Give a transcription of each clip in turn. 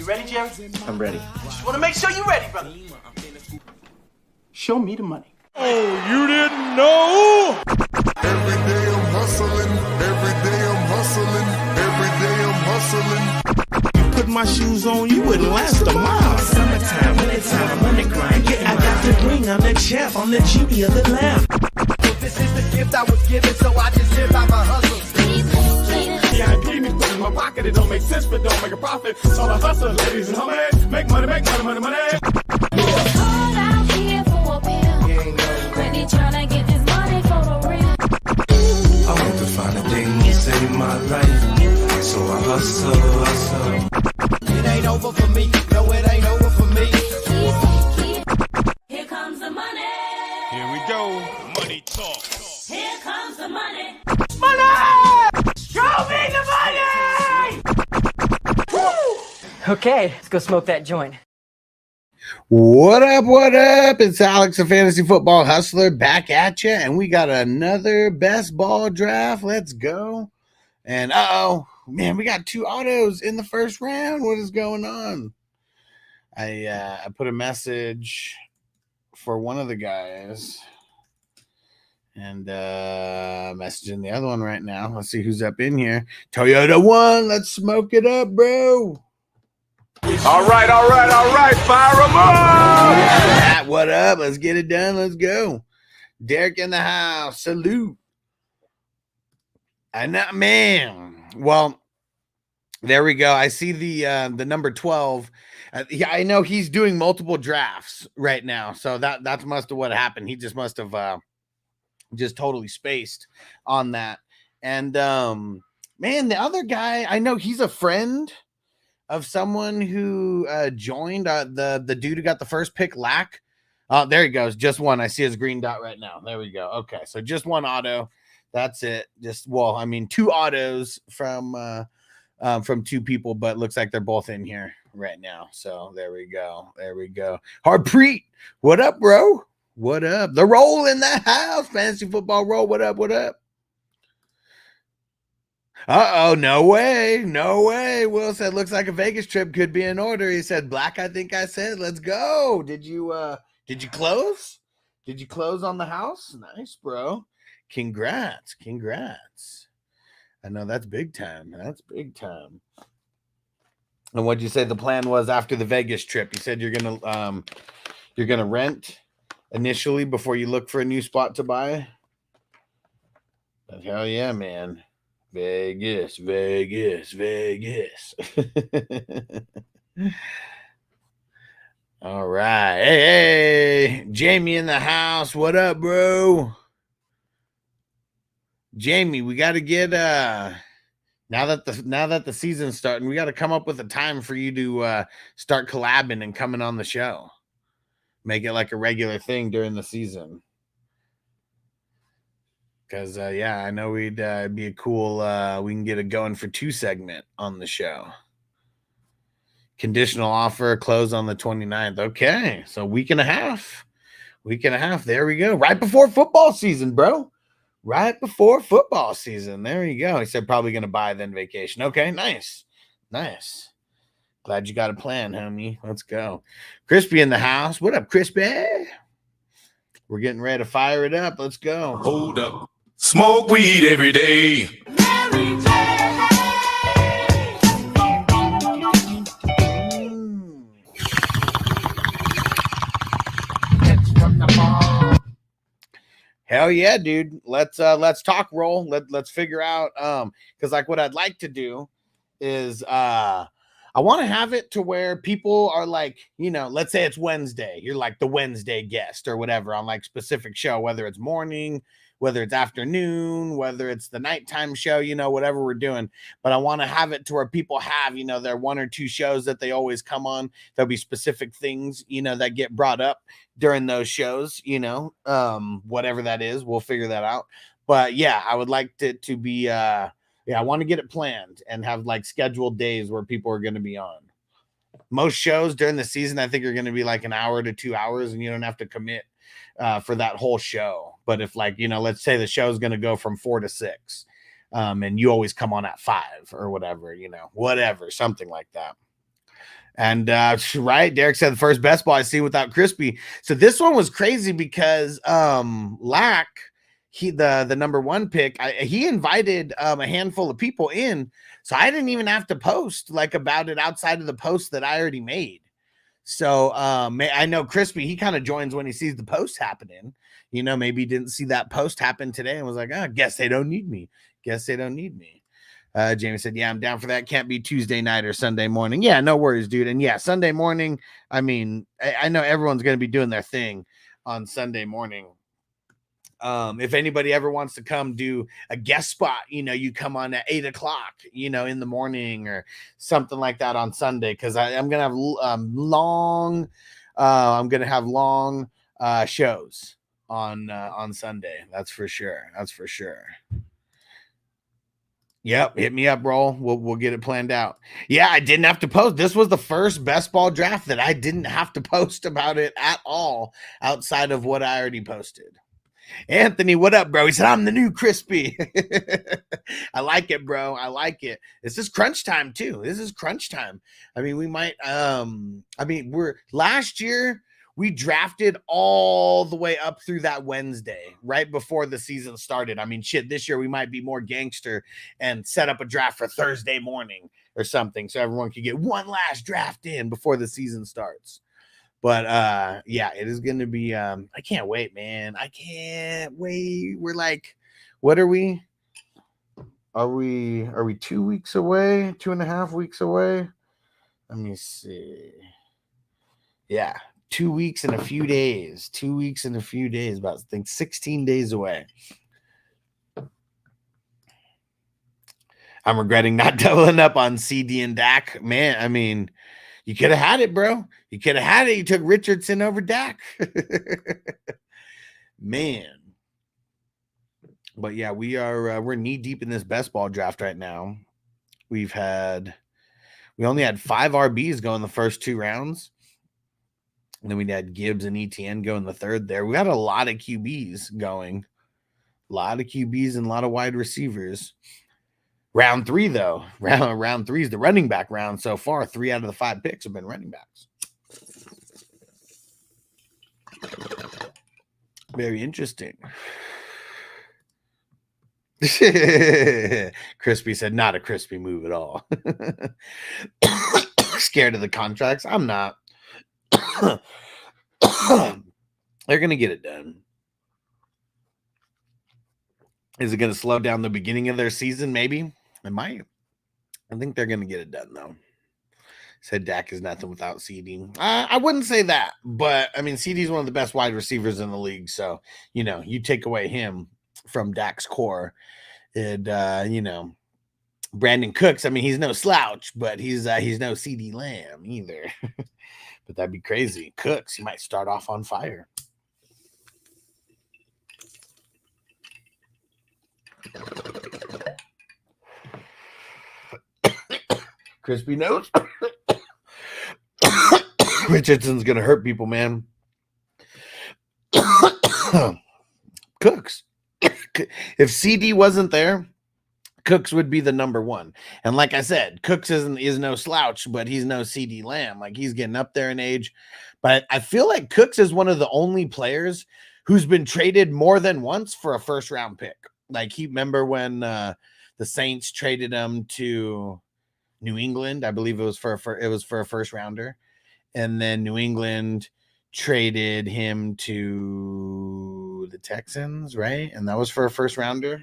You ready, Jerry? I'm ready. Just want to make sure you're ready, brother. Show me the money. Oh, you didn't know? Every day I'm hustling. Every day I'm hustling. Every day I'm hustling. Put my shoes on, you wouldn't last a mile. Summertime, wintertime, I'm on the grind. Yeah, I got the ring, I'm the champ, I'm the genie of the lamp. This is the gift I was given, so I just live by my hustle. Yeah, I gave me put in my pocket. It don't make sense, but don't make a profit. So I hustle, ladies and homies. Make money, money, money. Hold out here for a pill. Really tryna get this money for the real. I want to find a thing to save my life. So I hustle. It ain't over for me. No, it ain't over for me. Here comes the money. Here we go. Money talk. Here comes the money. Show me the money! Okay, let's go smoke that joint. What up? What up? It's Alex, the Fantasy Football Hustler, back at you, and we got another best ball draft. Let's go. And man, we got 2 autos in the first round. What is going on? I put a message for one of the guys and messaging the other one right now. Let's see who's up in here. Toyota 1, let's smoke it up, bro. All right. Fire them up. What up? Let's get it done. Let's go. Derek in the house. Salute. And that, man. Well, there we go. I see the number 12. Yeah, I know he's doing multiple drafts right now. So that's must have what happened. He just must have just totally spaced on that. And man, the other guy, I know he's a friend of someone who joined, the dude who got the first pick, Lack. Oh, there he goes. Just one. I see his green dot right now. There we go. Okay, so just one auto. That's it. Just, well, I mean, 2 autos from 2 people, but looks like they're both in here right now. So there we go. Harpreet, what up, bro? What up? The roll in the house. Fantasy football roll. What up? No way. Will said, looks like a Vegas trip could be in order. He said, Black, I think I said, let's go. Did you close? Did you close on the house? Nice, bro. Congrats. I know that's big time. And what'd you say the plan was after the Vegas trip? You said you're gonna rent initially before you look for a new spot to buy? But hell yeah, man. Vegas. All right. Hey, Jamie in the house. What up, bro? Jamie, we got to get now that the season's starting, we got to come up with a time for you to start collabing and coming on the show. Make it like a regular thing during the season. Because, yeah, I know we'd be a cool, we can get it going for 2 segment on the show. Conditional offer, close on the 29th. Okay, so week and a half. There we go. Right before football season, bro. Right before football season. There you go. He said probably going to buy, then vacation. Okay, nice. Glad you got a plan, homie. Let's go. Crispy in the house. What up, Crispy? We're getting ready to fire it up. Let's go. Hold up. Smoke weed every day. Hell yeah, dude. Let's talk roll. Let's figure out because like what I'd like to do is I want to have it to where people are like, let's say it's Wednesday. You're like the Wednesday guest or whatever on like specific show, whether it's morning, whether it's afternoon, whether it's the nighttime show, whatever we're doing. But I want to have it to where people have, their 1 or 2 shows that they always come on. There'll be specific things, that get brought up during those shows, whatever that is, we'll figure that out. But yeah, I would like to be, I want to get it planned and have like scheduled days where people are going to be on. Most shows during the season, I think, are going to be like an hour to 2 hours, and you don't have to commit for that whole show. But if like, let's say the show is going to go from 4 to 6, and you always come on at 5 or whatever, whatever, something like that. And right, Derek said the first best ball I see without Crispy. So this one was crazy because Lack, the number one pick, he invited a handful of people in, so I didn't even have to post like about it outside of the post that I already made. So I know Crispy, he kind of joins when he sees the post happening. You know, maybe he didn't see that post happen today and was like, oh, guess they don't need me. Guess they don't need me. Jamie said, yeah, I'm down for that. Can't be Tuesday night or Sunday morning. Yeah, no worries, dude. And yeah, Sunday morning, I mean, I know everyone's going to be doing their thing on Sunday morning. If anybody ever wants to come do a guest spot, you know, you come on at 8 o'clock, you know, in the morning or something like that on Sunday. Cause I'm going to have long shows on Sunday. That's for sure. That's for sure. Yep, hit me up, Roll. We'll get it planned out. Yeah, I didn't have to post. This was the first best ball draft that I didn't have to post about it at all outside of what I already posted. Anthony, what up, bro? He said, I'm the new Crispy. I like it, bro. I like it. This is crunch time, too. This is crunch time. I mean, we might, last year, we drafted all the way up through that Wednesday, right before the season started. I mean, shit, this year we might be more gangster and set up a draft for Thursday morning or something so everyone could get one last draft in before the season starts. But yeah, it is going to be, I can't wait, man. I can't wait. We're like, what are we? Are we 2 weeks away? 2.5 weeks away? Let me see. Yeah. 2 weeks and a few days. 2 weeks and a few days. About, I think, 16 days away. I'm regretting not doubling up on CD and Dak. Man, I mean, you could have had it, bro. You could have had it. You took Richardson over Dak. Man. But yeah, we're knee deep in this best ball draft right now. We only had 5 RBs go in the first 2 rounds. And then we had Gibbs and ETN go in the third there. We had a lot of QBs going. A lot of QBs and a lot of wide receivers. Round 3, though. Round 3 is the running back round so far. 3 out of the 5 picks have been running backs. Very interesting. Crispy said, not a Crispy move at all. Scared of the contracts? I'm not. They're going to get it done. Is it going to slow down the beginning of their season? Maybe. It might. I think they're going to get it done, though. Said Dak is nothing without CD. I wouldn't say that, but I mean, CD is one of the best wide receivers in the league. So, you know, you take away him from Dak's core, and you know, Brandon Cooks. I mean, he's no slouch, but he's no CD Lamb either. But that'd be crazy. Cooks, he might start off on fire. Crispy nose. Richardson's gonna hurt people, man. Cooks. If CD wasn't there, Cooks would be the number 1. And like I said, Cooks is no slouch, but he's no CD Lamb. Like, he's getting up there in age. But I feel like Cooks is one of the only players who's been traded more than once for a first round pick. Like, remember when the Saints traded him to New England? I believe it was for a first rounder. And then New England traded him to the Texans, right? And that was for a first rounder.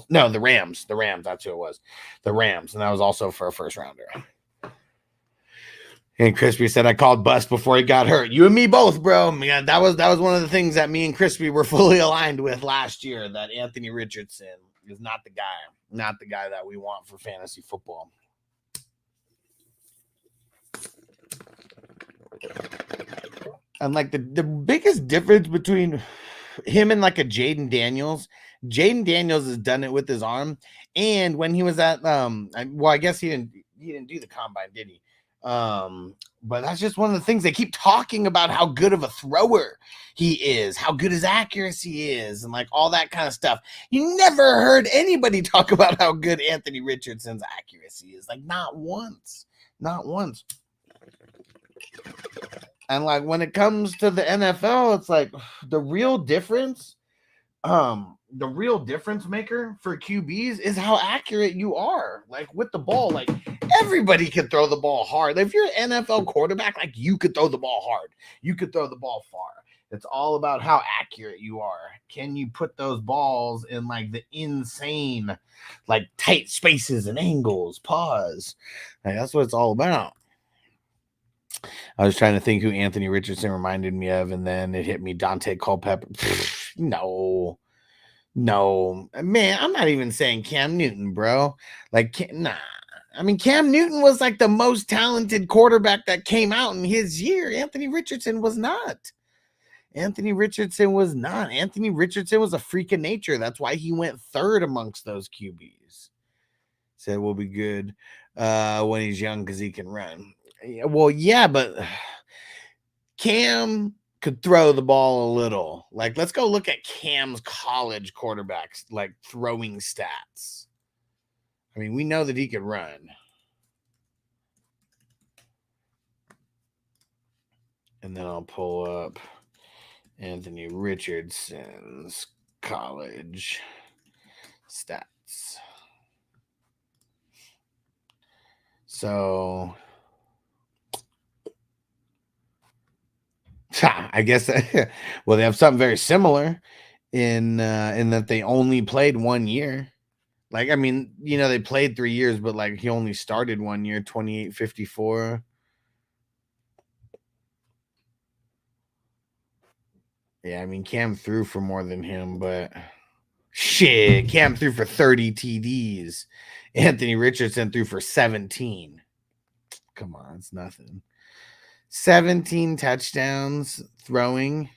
No, the Rams. The Rams, that's who it was. The Rams. And that was also for a first rounder. And Crispy said, I called bust before he got hurt. You and me both, bro. Man, that was one of the things that me and Crispy were fully aligned with last year, that Anthony Richardson is not the guy that we want for fantasy football. And like the biggest difference between him and like a Jaden Daniels has done it with his arm. And when he was at I guess he didn't do the combine, did he? But that's just one of the things they keep talking about, how good of a thrower he is, how good his accuracy is, and like all that kind of stuff. You never heard anybody talk about how good Anthony Richardson's accuracy is. Like, not once. And like when it comes to the NFL, it's like the real difference maker for QBs is how accurate you are. Like with the ball, like everybody can throw the ball hard. If you're an NFL quarterback, like you could throw the ball hard. You could throw the ball far. It's all about how accurate you are. Can you put those balls in like the insane, like tight spaces and angles, pause. Like, that's what it's all about. I was trying to think who Anthony Richardson reminded me of, and then it hit me, Dante Culpepper. No, man, I'm not even saying Cam Newton, bro. Like, nah. I mean, Cam Newton was like the most talented quarterback that came out in his year. Anthony Richardson was not. Anthony Richardson was a freak of nature. That's why he went third amongst those QBs. Said we'll be good when he's young because he can run. Well, yeah, but Cam could throw the ball a little. Like, let's go look at Cam's college quarterbacks, like throwing stats. I mean, we know that he could run. And then I'll pull up Anthony Richardson's college stats. So I guess well, they have something very similar in that they only played 1 year. Like, I mean, you know, they played 3 years, but like he only started 1 year, 28-54. Yeah, I mean, Cam threw for more than him, but shit, Cam threw for 30 TDs. Anthony Richardson threw for 17. Come on, it's nothing. 17 touchdowns throwing.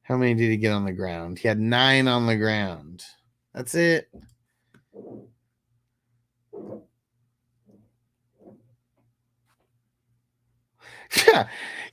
How many did he get on the ground? He had 9 on the ground. That's it.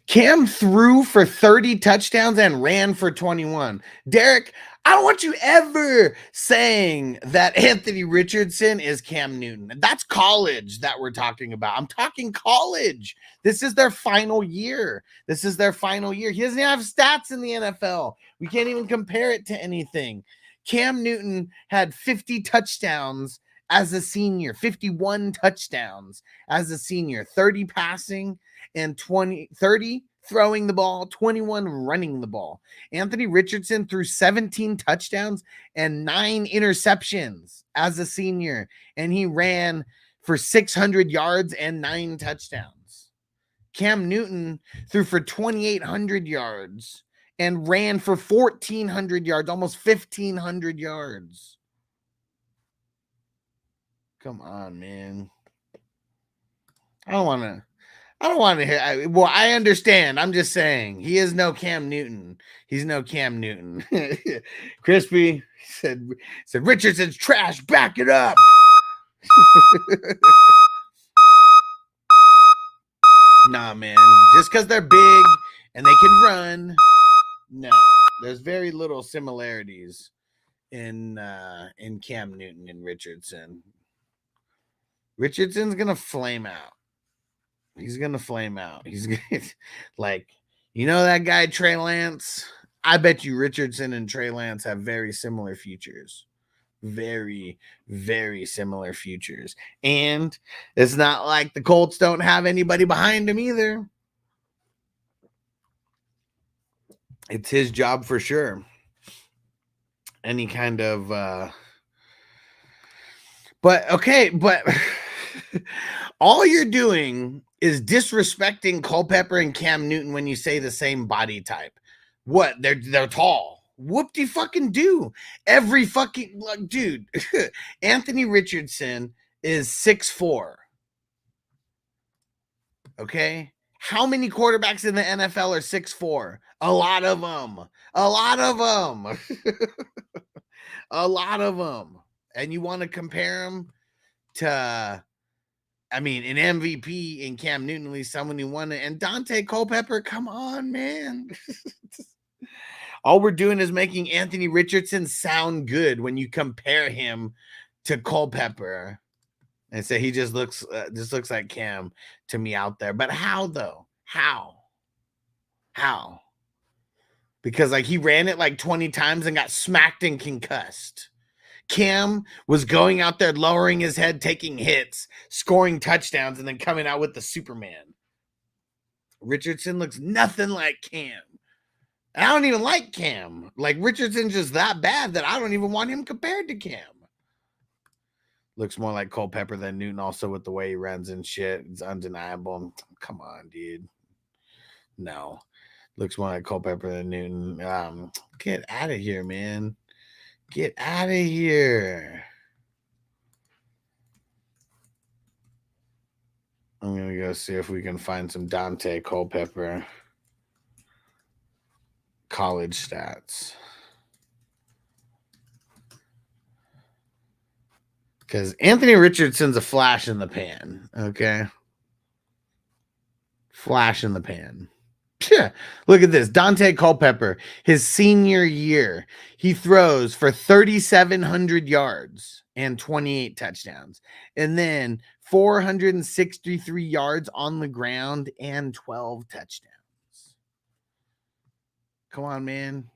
Cam threw for 30 touchdowns and ran for 21. Derek, I don't want you ever saying that Anthony Richardson is Cam Newton. That's college that we're talking about. I'm talking college. This is their final year. He doesn't have stats in the NFL. We can't even compare it to anything. Cam Newton had 50 touchdowns as a senior, 51 touchdowns as a senior, 30 passing and 30 throwing the ball, 21 running the ball. Anthony Richardson threw 17 touchdowns and 9 interceptions as a senior, and he ran for 600 yards and 9 touchdowns. Cam Newton threw for 2,800 yards and ran for 1,400 yards, almost 1,500 yards. Come on, man. I don't want to hear. Well, I understand. I'm just saying he is no Cam Newton. He's no Cam Newton. Crispy said Richardson's trash. Back it up. Nah, man. Just because they're big and they can run. No, there's very little similarities in Cam Newton and Richardson. Richardson's gonna flame out. He's gonna flame out. He's gonna, like, you know that guy Trey Lance? I bet you Richardson and Trey Lance have very similar futures. Very, very similar futures. And it's not like the Colts don't have anybody behind him either. It's his job for sure. Any kind of but all you're doing is disrespecting Culpepper and Cam Newton when you say the same body type. What? They're tall. Whoop-de fucking do. Every fucking dude. Anthony Richardson is 6'4". Okay? How many quarterbacks in the NFL are 6'4"? A lot of them. A lot of them. A lot of them. And you want to compare them to, I mean, an MVP in Cam Newton, at least someone who won it. And Dante Culpepper, come on, man. All we're doing is making Anthony Richardson sound good when you compare him to Culpepper and say he just looks like Cam to me out there. But how, though? How? How? Because like he ran it like 20 times and got smacked and concussed. Cam was going out there, lowering his head, taking hits, scoring touchdowns, and then coming out with the Superman. Richardson looks nothing like Cam. And I don't even like Cam. Like, Richardson's just that bad that I don't even want him compared to Cam. Looks more like Culpepper than Newton, also with the way he runs and shit. It's undeniable. Come on, dude. No. Looks more like Culpepper than Newton. Get out of here, man. Get out of here. I'm going to go see if we can find some Dante Culpepper college stats. Because Anthony Richardson's a flash in the pan, okay? Flash in the pan. Yeah, look at this. Dante Culpepper, his senior year, he throws for 3,700 yards and 28 touchdowns. And then 463 yards on the ground and 12 touchdowns. Come on, man.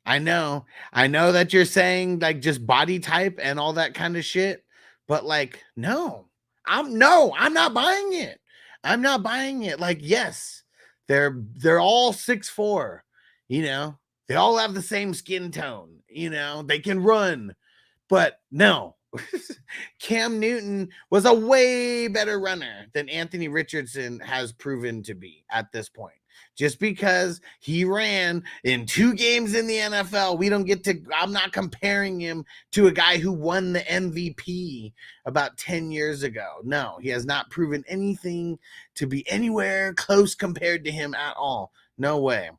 I know that you're saying like just body type and all that kind of shit, but like, no, I'm not buying it. I'm not buying it. Like, yes, they're all 6'4", you know, they all have the same skin tone, you know, they can run, but no. Cam Newton was a way better runner than Anthony Richardson has proven to be at this point. Just because he ran in 2 games in the NFL, we don't get to, I'm not comparing him to a guy who won the MVP about 10 years ago. No, he has not proven anything to be anywhere close compared to him at all. No way.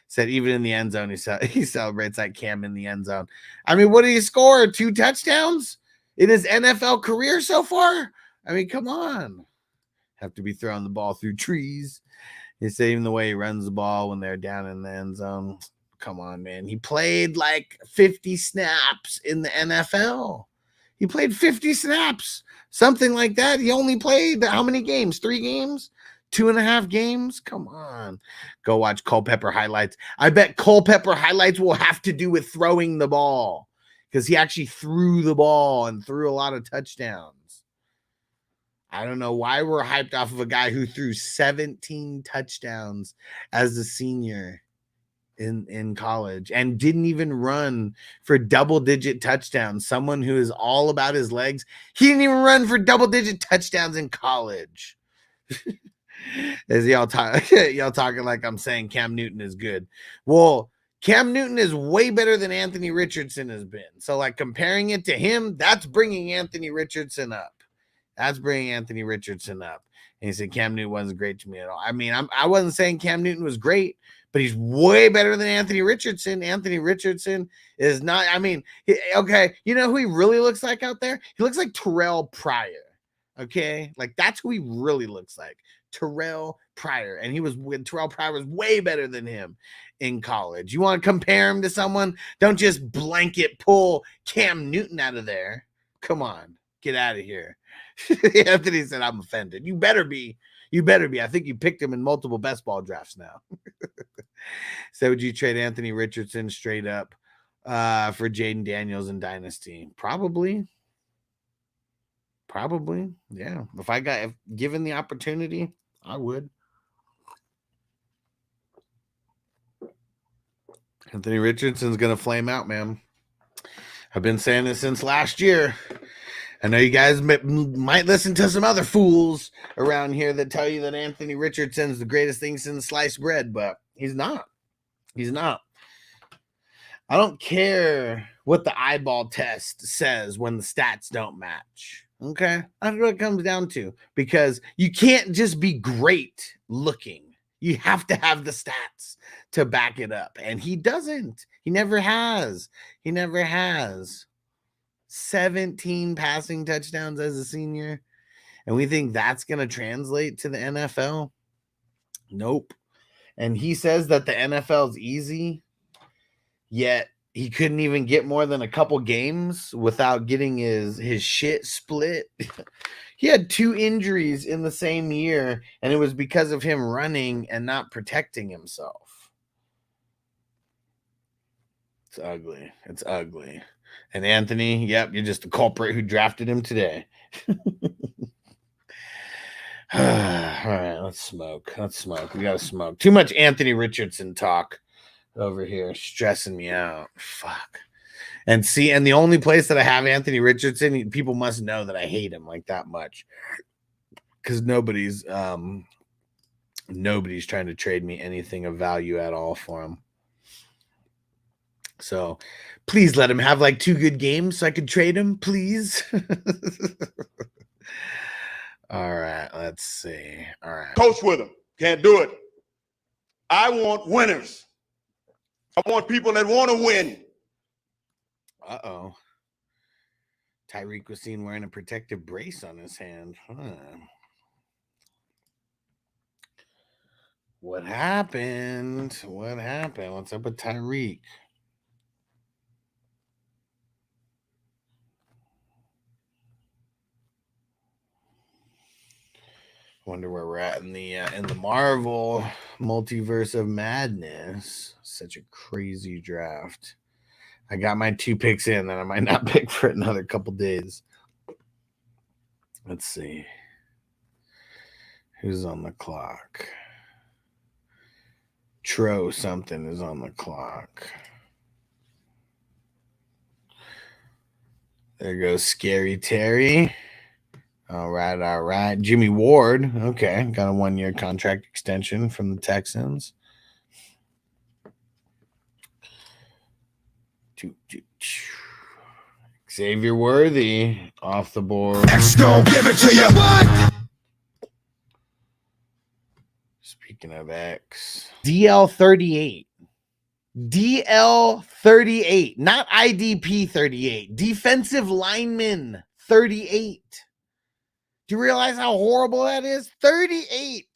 Said even in the end zone, he celebrates like Cam in the end zone. I mean, what did he score? 2 touchdowns in his NFL career so far? I mean, come on. Have to be throwing the ball through trees. He's even the way he runs the ball when they're down in the end zone. Come on, man. He played like 50 snaps in the NFL. He played 50 snaps, something like that. He only played how many games? 3 games? 2.5 games? Come on. Go watch Culpepper highlights. I bet Culpepper highlights will have to do with throwing the ball because he actually threw the ball and threw a lot of touchdowns. I don't know why we're hyped off of a guy who threw 17 touchdowns as a senior in college and didn't even run for double-digit touchdowns. Someone who is all about his legs. He didn't even run for double-digit touchdowns in college. Is y'all talking like I'm saying Cam Newton is good? Well, Cam Newton is way better than Anthony Richardson has been. So, like, comparing it to him, that's bringing Anthony Richardson up. That's bringing Anthony Richardson up. And he said Cam Newton wasn't great to me at all. I mean, I wasn't saying Cam Newton was great, but he's way better than Anthony Richardson. Anthony Richardson is not, I mean, okay, you know who he really looks like out there? He looks like Terrell Pryor, okay? Like, that's who he really looks like, Terrell Pryor. And Terrell Pryor was way better than him in college. You want to compare him to someone? Don't just blanket pull Cam Newton out of there. Come on, get out of here. Anthony said, I'm offended. You better be. I think you picked him in multiple best ball drafts now. So would you trade Anthony Richardson straight up for Jaden Daniels in Dynasty? Probably. Yeah. If given the opportunity, I would. Anthony Richardson's going to flame out, man. I've been saying this since last year. I know you guys might listen to some other fools around here that tell you that Anthony Richardson's the greatest thing since sliced bread, but he's not. He's not. I don't care what the eyeball test says when the stats don't match. Okay? That's what it comes down to. Because you can't just be great looking. You have to have the stats to back it up. And he doesn't. He never has. 17 passing touchdowns as a senior. And we think that's going to translate to the NFL? Nope. And he says that the NFL is easy, yet he couldn't even get more than a couple games without getting his shit split. He had 2 injuries in the same year, and it was because of him running and not protecting himself. It's ugly. It's ugly. And Anthony, yep, you're just the culprit who drafted him today. All right, let's smoke. Let's smoke. We gotta smoke. Too much Anthony Richardson talk over here, stressing me out. Fuck. And the only place that I have Anthony Richardson, people must know that I hate him like that much. Because nobody's trying to trade me anything of value at all for him. So please let him have like 2 good games so I can trade him, please. All right, let's see. All right. Coach with him. Can't do it. I want winners. I want people that want to win. Uh-oh. Tyreek was seen wearing a protective brace on his hand. What happened? What happened? What's up with Tyreek? Wonder where we're at in the Marvel multiverse of madness. Such a crazy draft. I got my 2 picks in, and I might not pick for another couple days. Let's see. Who's on the clock? Tro something is on the clock. There goes Scary Terry. All right. Jimmy Ward. Okay, got a 1-year contract extension from the Texans. Xavier Worthy off the board. X gon' give it to you. What? Speaking of X, DL38. DL38, not IDP 38. Defensive lineman 38. Do you realize how horrible that is? 38.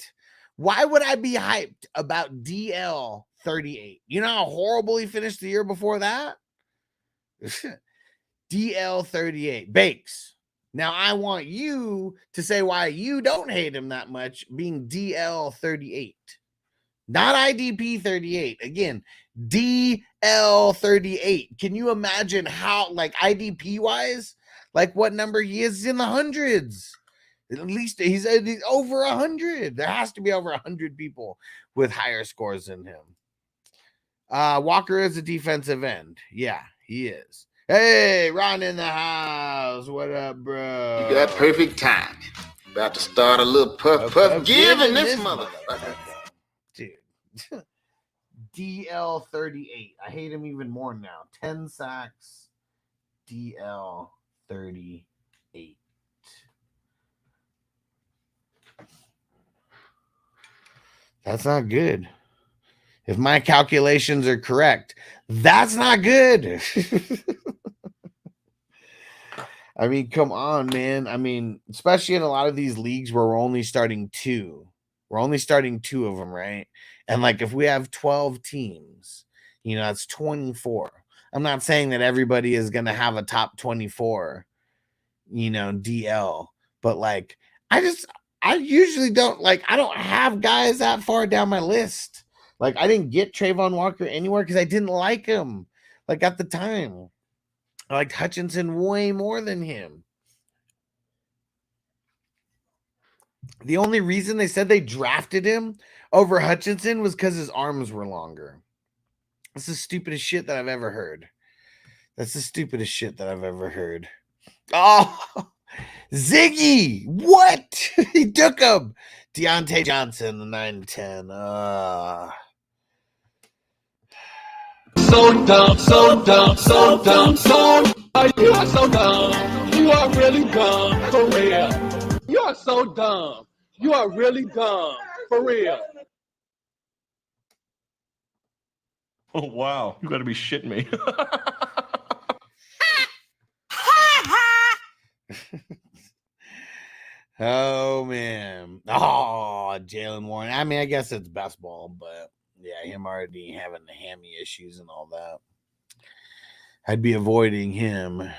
Why would I be hyped about DL38? You know how horrible he finished the year before that? DL38. Bakes. Now, I want you to say why you don't hate him that much being DL38. Not IDP 38. Again, DL38. Can you imagine how, like, IDP-wise, like, what number he is in the hundreds? At least he's over 100. There has to be over 100 people with higher scores than him. Walker is a defensive end. Yeah, he is. Hey, Ron in the house. What up, bro? You got perfect time. About to start a little puff giving this motherfucker. Dude. DL38. I hate him even more now. 10 sacks. DL38. That's not good. If my calculations are correct, that's not good. I mean, come on, man. I mean, especially in a lot of these leagues where we're only starting 2. We're only starting 2 of them, right? And like if we have 12 teams, you know, that's 24. I'm not saying that everybody is going to have a top 24, you know, DL, but like I usually don't like, I don't have guys that far down my list. Like I didn't get Trayvon Walker anywhere because I didn't like him. Like at the time, I liked Hutchinson way more than him. The only reason they said they drafted him over Hutchinson was because his arms were longer. That's the stupidest shit that I've ever heard. That's the stupidest shit that I've ever heard. Oh, Ziggy, what? He took him. Deontay Johnson, the 9-10. So dumb, so dumb, so dumb, so you are so dumb. You are really dumb, for real. You are so dumb. You are really dumb, for real. Oh, wow. You gotta be shitting me. Oh, man. Oh, Jalen Warren. I mean, I guess it's best ball, but yeah, him already having the hammy issues and all that. I'd be avoiding him.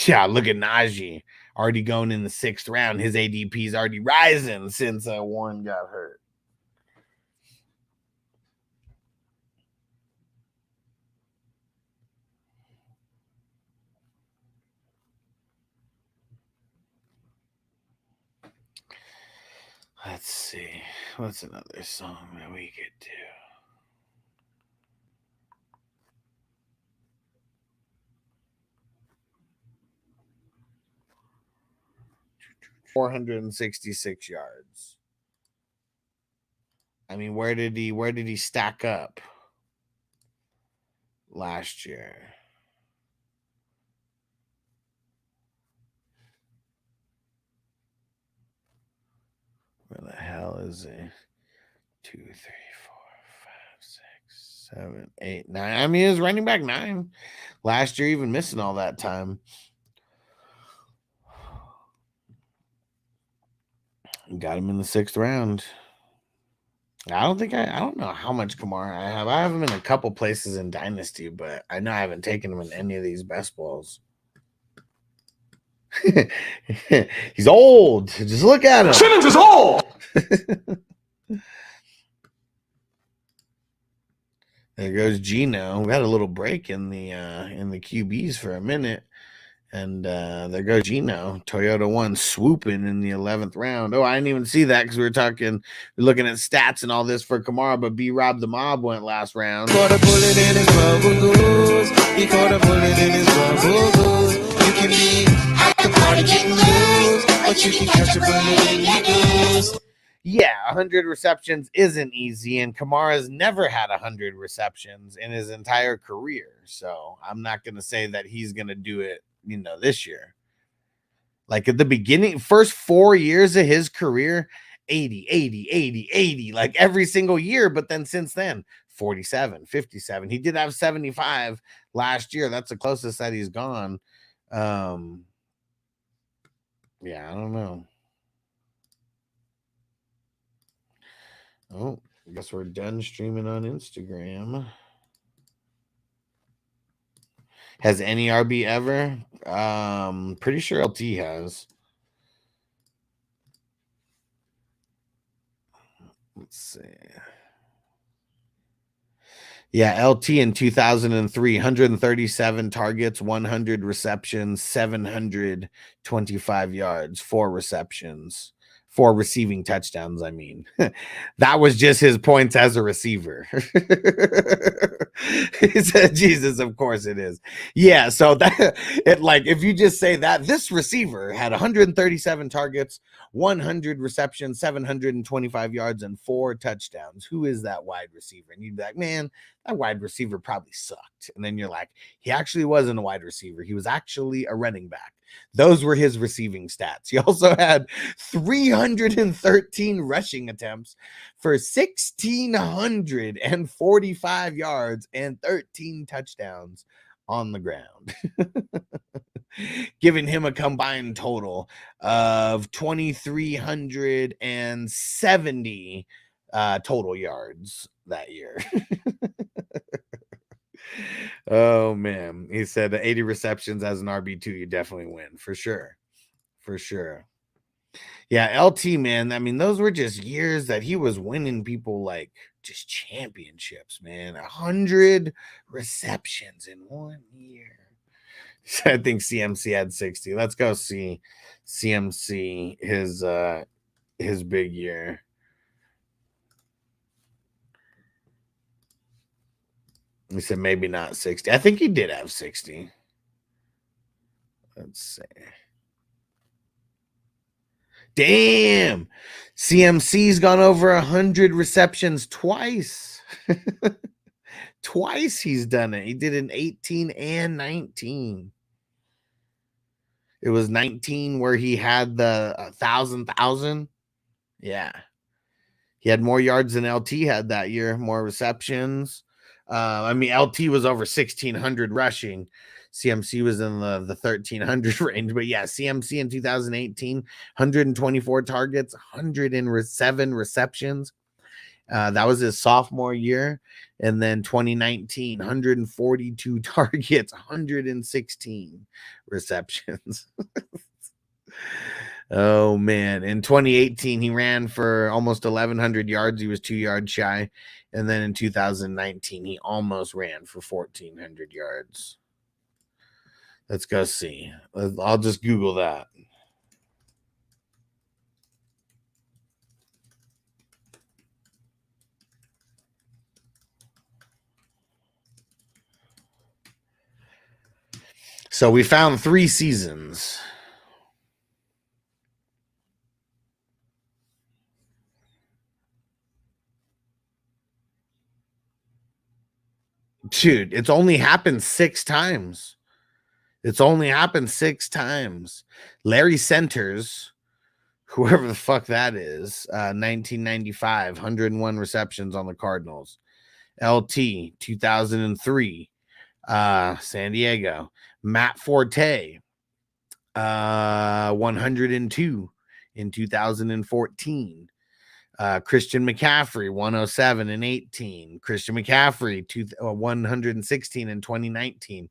Yeah, look at Najee. Already going in the 6th round. His ADP is already rising since Warren got hurt. Let's see. What's another song that we could do? $466 yards. I mean, where did he stack up last year? Where the hell is it? 2, 3, 4, 5, 6, 7, 8, 9. I mean, he was running back 9 last year, even missing all that time. Got him in the 6th round. I don't know how much Kamara I have. I have him in a couple places in Dynasty, but I know I haven't taken him in any of these best balls. He's old. Just look at him. Simmons is old. There goes Gino. We had a little break in the QBs for a minute. And there goes Gino. Toyota 1 swooping in the 11th round. Oh, I didn't even see that because we're looking at stats and all this for Kamara, but B-Rob the Mob went last round. Caught a bullet in his rubber goose. He caught a bullet in his rubber goose. You can be at the party getting loose, but you can catch a bullet in your goose. Yeah, 100 receptions isn't easy, and Kamara's never had 100 receptions in his entire career. So I'm not going to say that he's going to do it, this year. Like at the beginning, first 4 years of his career, 80, 80, 80, 80, like every single year. But then since then, 47, 57. He did have 75 last year. That's the closest that he's gone. Yeah, I don't know. Oh, I guess we're done streaming on Instagram. Has any RB ever? Pretty sure LT has. Let's see. Yeah, LT in 2003, 137 targets, 100 receptions, 725 yards, 4 receptions. 4 receiving touchdowns, I mean. That was just his points as a receiver. He said, Jesus, of course it is. Yeah, so if you just say that, this receiver had 137 targets, 100 receptions, 725 yards, and 4 touchdowns. Who is that wide receiver? And you'd be like, man, that wide receiver probably sucked. And then you're like, he actually wasn't a wide receiver. He was actually a running back. Those were his receiving stats. He also had 313 rushing attempts for 1,645 yards and 13 touchdowns on the ground, giving him a combined total of 2,370 total yards that year. Oh man, he said 80 receptions as an RB2, you definitely win for sure. Yeah, LT, man. I mean, those were just years that he was winning people like just championships, man. 100 receptions in 1 year. I think CMC had 60. Let's go see CMC his big year. He said maybe not 60. I think he did have 60. Let's see. Damn. CMC's gone over 100 receptions twice. Twice he's done it. He did it in 18 and 19. It was 19 where he had the 1,000. Yeah. He had more yards than LT had that year, more receptions. I mean, LT was over 1,600 rushing. CMC was in the 1,300 range. But yeah, CMC in 2018, 124 targets, 107 receptions. That was his sophomore year. And then 2019, 142 targets, 116 receptions. Oh, man. In 2018, he ran for almost 1,100 yards. He was 2 yards shy. And then in 2019, he almost ran for 1,400 yards. Let's go see. I'll just Google that. So we found 3 seasons. Dude, it's only happened 6 times. It's only happened 6 times. Larry Centers, whoever the fuck that is, 1995, 101 receptions on the Cardinals. LT, 2003, San Diego. Matt Forte, 102 in 2014. Christian McCaffrey, 107 and 18. Christian McCaffrey, 116 in 2019.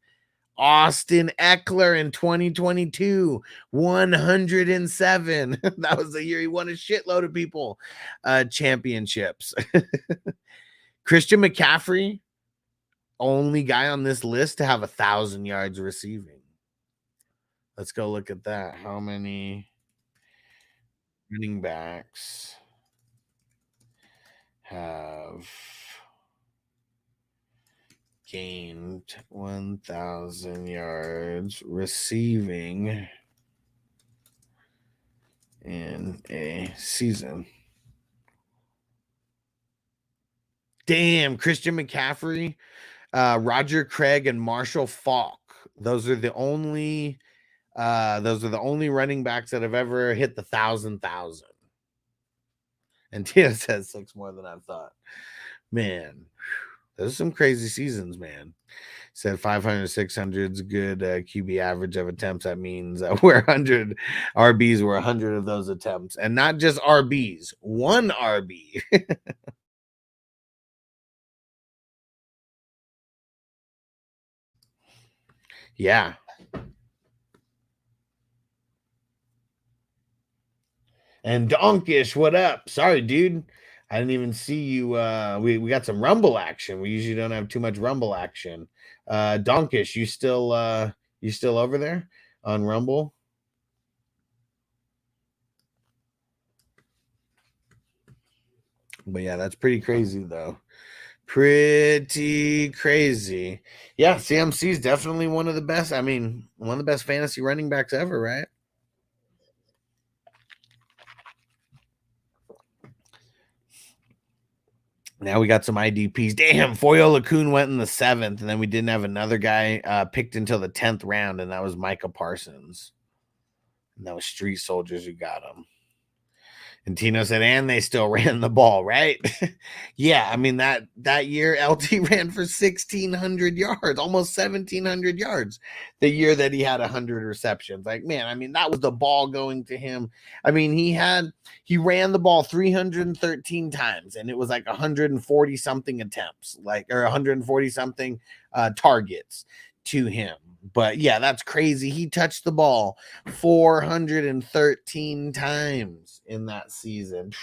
Austin Eckler in 2022, 107. That was the year he won a shitload of people championships. Christian McCaffrey, only guy on this list to have 1,000 yards receiving. Let's go look at that. How many running backs have gained 1,000 yards receiving in a season? Damn, Christian McCaffrey, Roger Craig, and Marshall Faulk. Those are the only running backs that have ever hit the 1,000,000. And Tia says 6 more than I thought. Man, those are some crazy seasons, man. Said 500, 600's good QB average of attempts. That means we're 100 RBs were 100 of those attempts, and not just RBs, 1 RB. Yeah. And Donkish, what up? Sorry, dude. I didn't even see you. We got some Rumble action. We usually don't have too much Rumble action. Donkish, you still over there on Rumble? But yeah, that's pretty crazy though. Pretty crazy. Yeah, CMC is definitely one of the best. I mean, one of the best fantasy running backs ever, right? Now we got some IDPs. Damn, Foyo Lacoon went in the 7th, and then we didn't have another guy picked until the 10th round, and that was Micah Parsons. And that was Street Soldiers who got him. And Tino said, and they still ran the ball, right? Yeah, I mean, that year, LT ran for 1,600 yards, almost 1,700 yards the year that he had 100 receptions. Like, man, I mean, that was the ball going to him. I mean, he ran the ball 313 times, and it was like 140-something attempts, or 140-something targets to him. But yeah, that's crazy. He touched the ball 413 times in that season.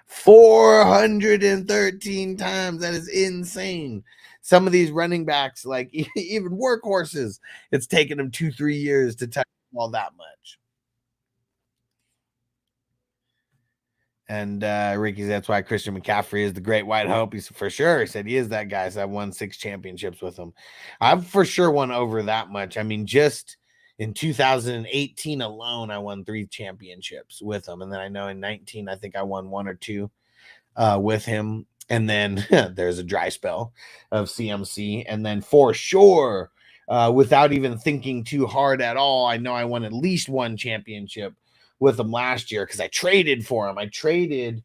413 times. That is insane. Some of these running backs, like even workhorses, it's taken them 2-3 years to touch the ball that much. And Ricky, that's why Christian McCaffrey is the great white hope. He's for sure. He said he is that guy. So I've won 6 championships with him. I've for sure won over that much. I mean, just in 2018 alone, I won 3 championships with him. And then I know in 19, I think I won 1 or 2 with him. And then there's a dry spell of CMC. And then for sure, without even thinking too hard at all, I know I won at least 1 championship with him last year because I traded for him. I traded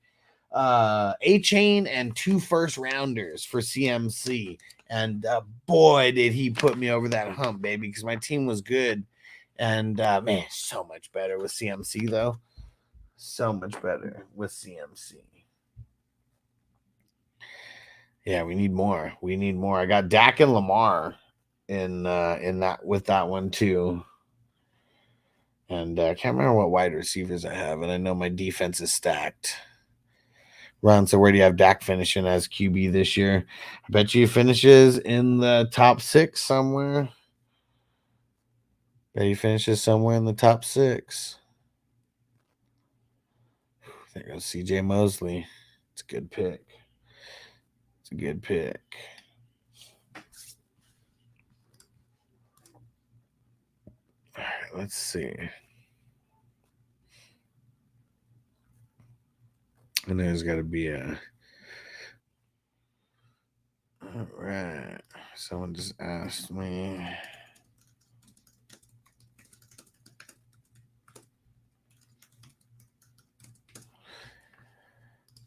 A-Chain and 2 first-rounders for CMC. And boy, did he put me over that hump, baby, because my team was good. And, man, so much better with CMC, though. So much better with CMC. Yeah, we need more. We need more. I got Dak and Lamar in that with that one, too. And I can't remember what wide receivers I have, and I know my defense is stacked. Ron, so where do you have Dak finishing as QB this year? I bet you he finishes in the top 6 somewhere. Bet he finishes somewhere in the top 6. There goes CJ Mosley. It's a good pick. It's a good pick. let's see. And there's got to be a. All right. Someone just asked me.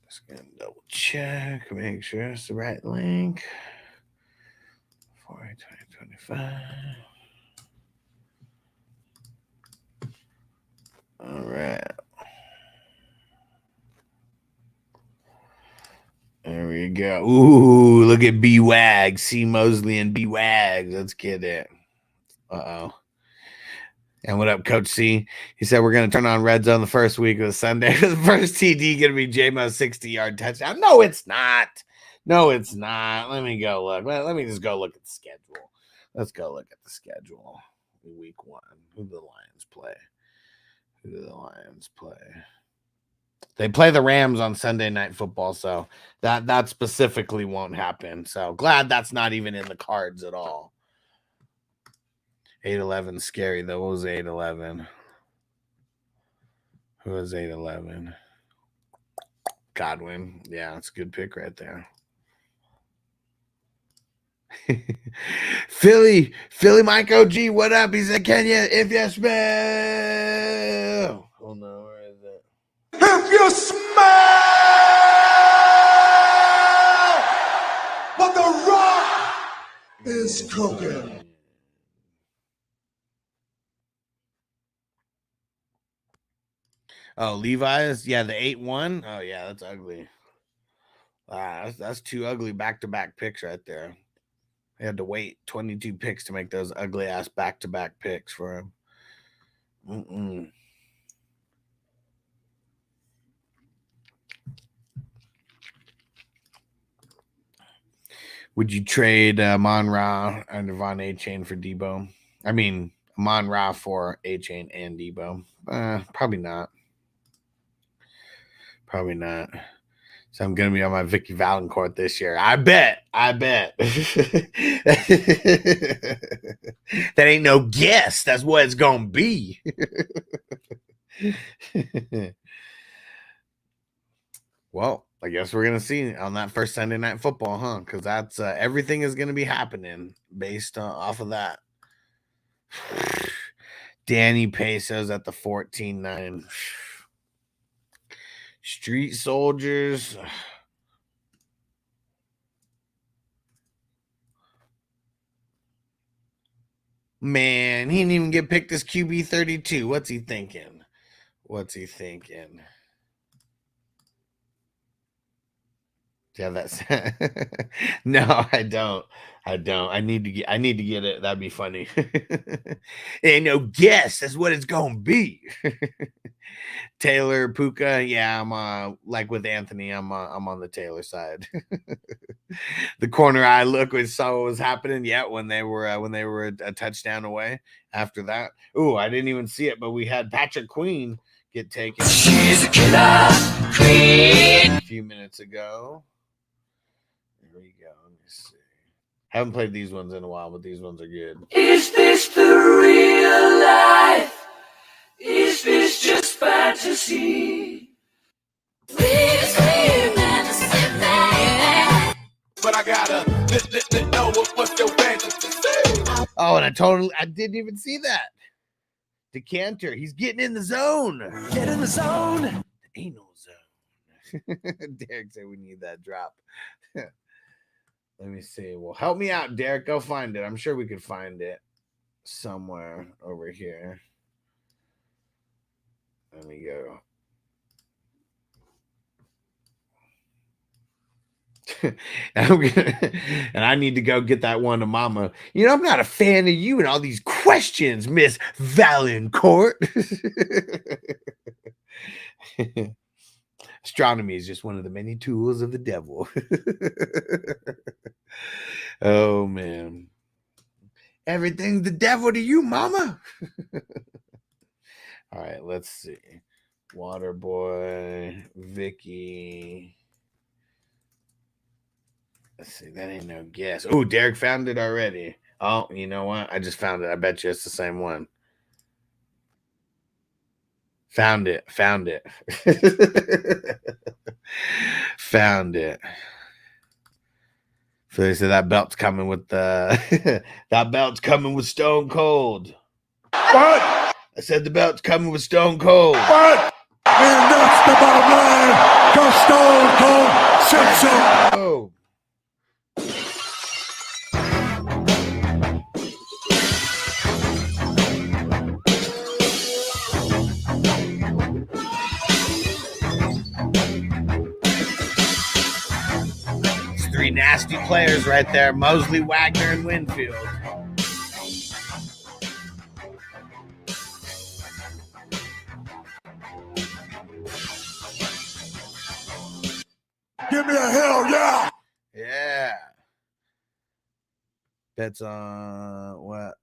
Just gonna double check, make sure it's the right link. 4/2025. All right. There we go. Ooh, look at B Wags. C Mosley and B Wags. Let's get it. Uh-oh. And what up, Coach C? He said we're going to turn on Red Zone the first week of the Sunday. The first TD going to be J-Mo's 60-yard touchdown. No, it's not. No, it's not. Let me go look. Let me just go look at the schedule. Let's go look at the schedule. Week 1. Who do the Lions play? Who do the Lions play? They play the Rams on Sunday Night Football, so that specifically won't happen. So glad that's not even in the cards at all. 8-11 scary though. What was 8-11? Who was 8-11? Godwin. Yeah, that's a good pick right there. Philly Mike OG, what up? He said, can you, if you smell? Oh no, where is it? If you smell what the Rock is cooking. Oh, Levi's? Yeah, the 8-1. Oh, yeah, that's ugly. That's two ugly back-to-back picks right there. They had to wait 22 picks to make those ugly-ass back-to-back picks for him. Would you trade Amon-Ra and Devon A-Chain for Debo? I mean, Amon-Ra for A-Chain and Debo. Probably not. Probably not. So I'm going to be on my Vicky Valancourt this year. I bet. That ain't no guess. That's what it's going to be. Well, I guess we're going to see on that first Sunday Night Football, huh? Because that's everything is going to be happening based off of that. Danny Pesos at the 14-9. Street Soldiers. Man, he didn't even get picked as QB 32. What's he thinking? Yeah, that's no, I don't. I need to get it. That'd be funny. Ain't no guess. That's what it's gonna be. Taylor Puka, yeah, I'm like with Anthony, I'm on the Taylor side. The corner eye look saw what was happening. Yeah, when they were a touchdown away. After that, I didn't even see it, but we had Patrick Queen get taken. She's a killer queen. A few minutes ago. Here we go. Let me see. Haven't played these ones in a while, but these ones are good. Is this the real life? Is this just fantasy? Please But I gotta know what's your fantasy. Oh, and I didn't even see that. Decanter, he's getting in the zone. Get in the zone. There ain't no zone. Derek said we need that drop. Let me see. Well, help me out, Derek. Go find it. I'm sure we could find it somewhere over here. Let me go. And I need to go get that one to Mama. You know, I'm not a fan of you and all these questions, Miss Valancourt. Astronomy is just one of the many tools of the devil. Oh, man. Everything's the devil to you, Mama. All right, let's see. Waterboy, Vicky. Let's see. That ain't no guess. Oh, Derek found it already. Oh, you know what? I just found it. I bet you it's the same one. Found it. Found it. Found it. So they said that belt's coming with the that belt's coming with Stone Cold. What? I said the belt's coming with Stone Cold. What? And that's the bottom line, 'cause Stone Cold said so. Oh. 3 nasty players right there, Mosley, Wagner, and Winfield. Give me a hell yeah. Yeah. Bets on what?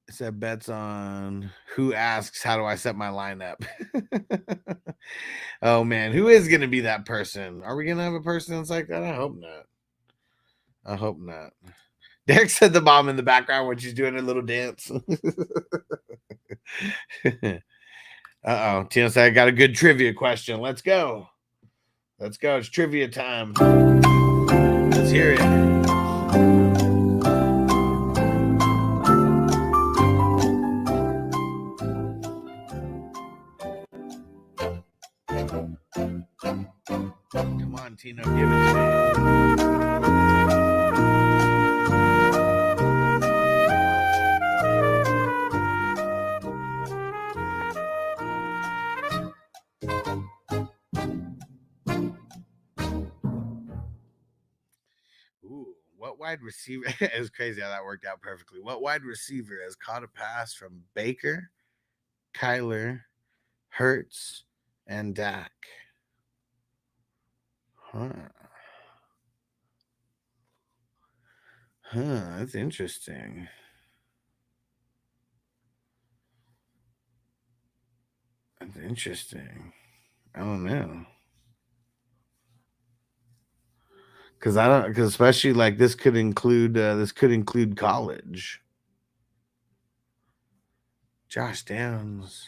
It said bets on who asks, how do I set my lineup? Oh, man. Who is going to be that person? Are we going to have a person that's like that? I hope not. I hope not. Derek said the mom in the background when she's doing her little dance. Uh-oh. Tina said, I got a good trivia question. Let's go. Let's go. It's trivia time. Let's hear it. Come on, Tino, give it to me. Ooh, what wide receiver? It was crazy how that worked out perfectly. What wide receiver has caught a pass from Baker, Kyler, Hurts, and Dak? That's interesting. That's interesting. I don't know. Because especially like this could include college. Josh Downs.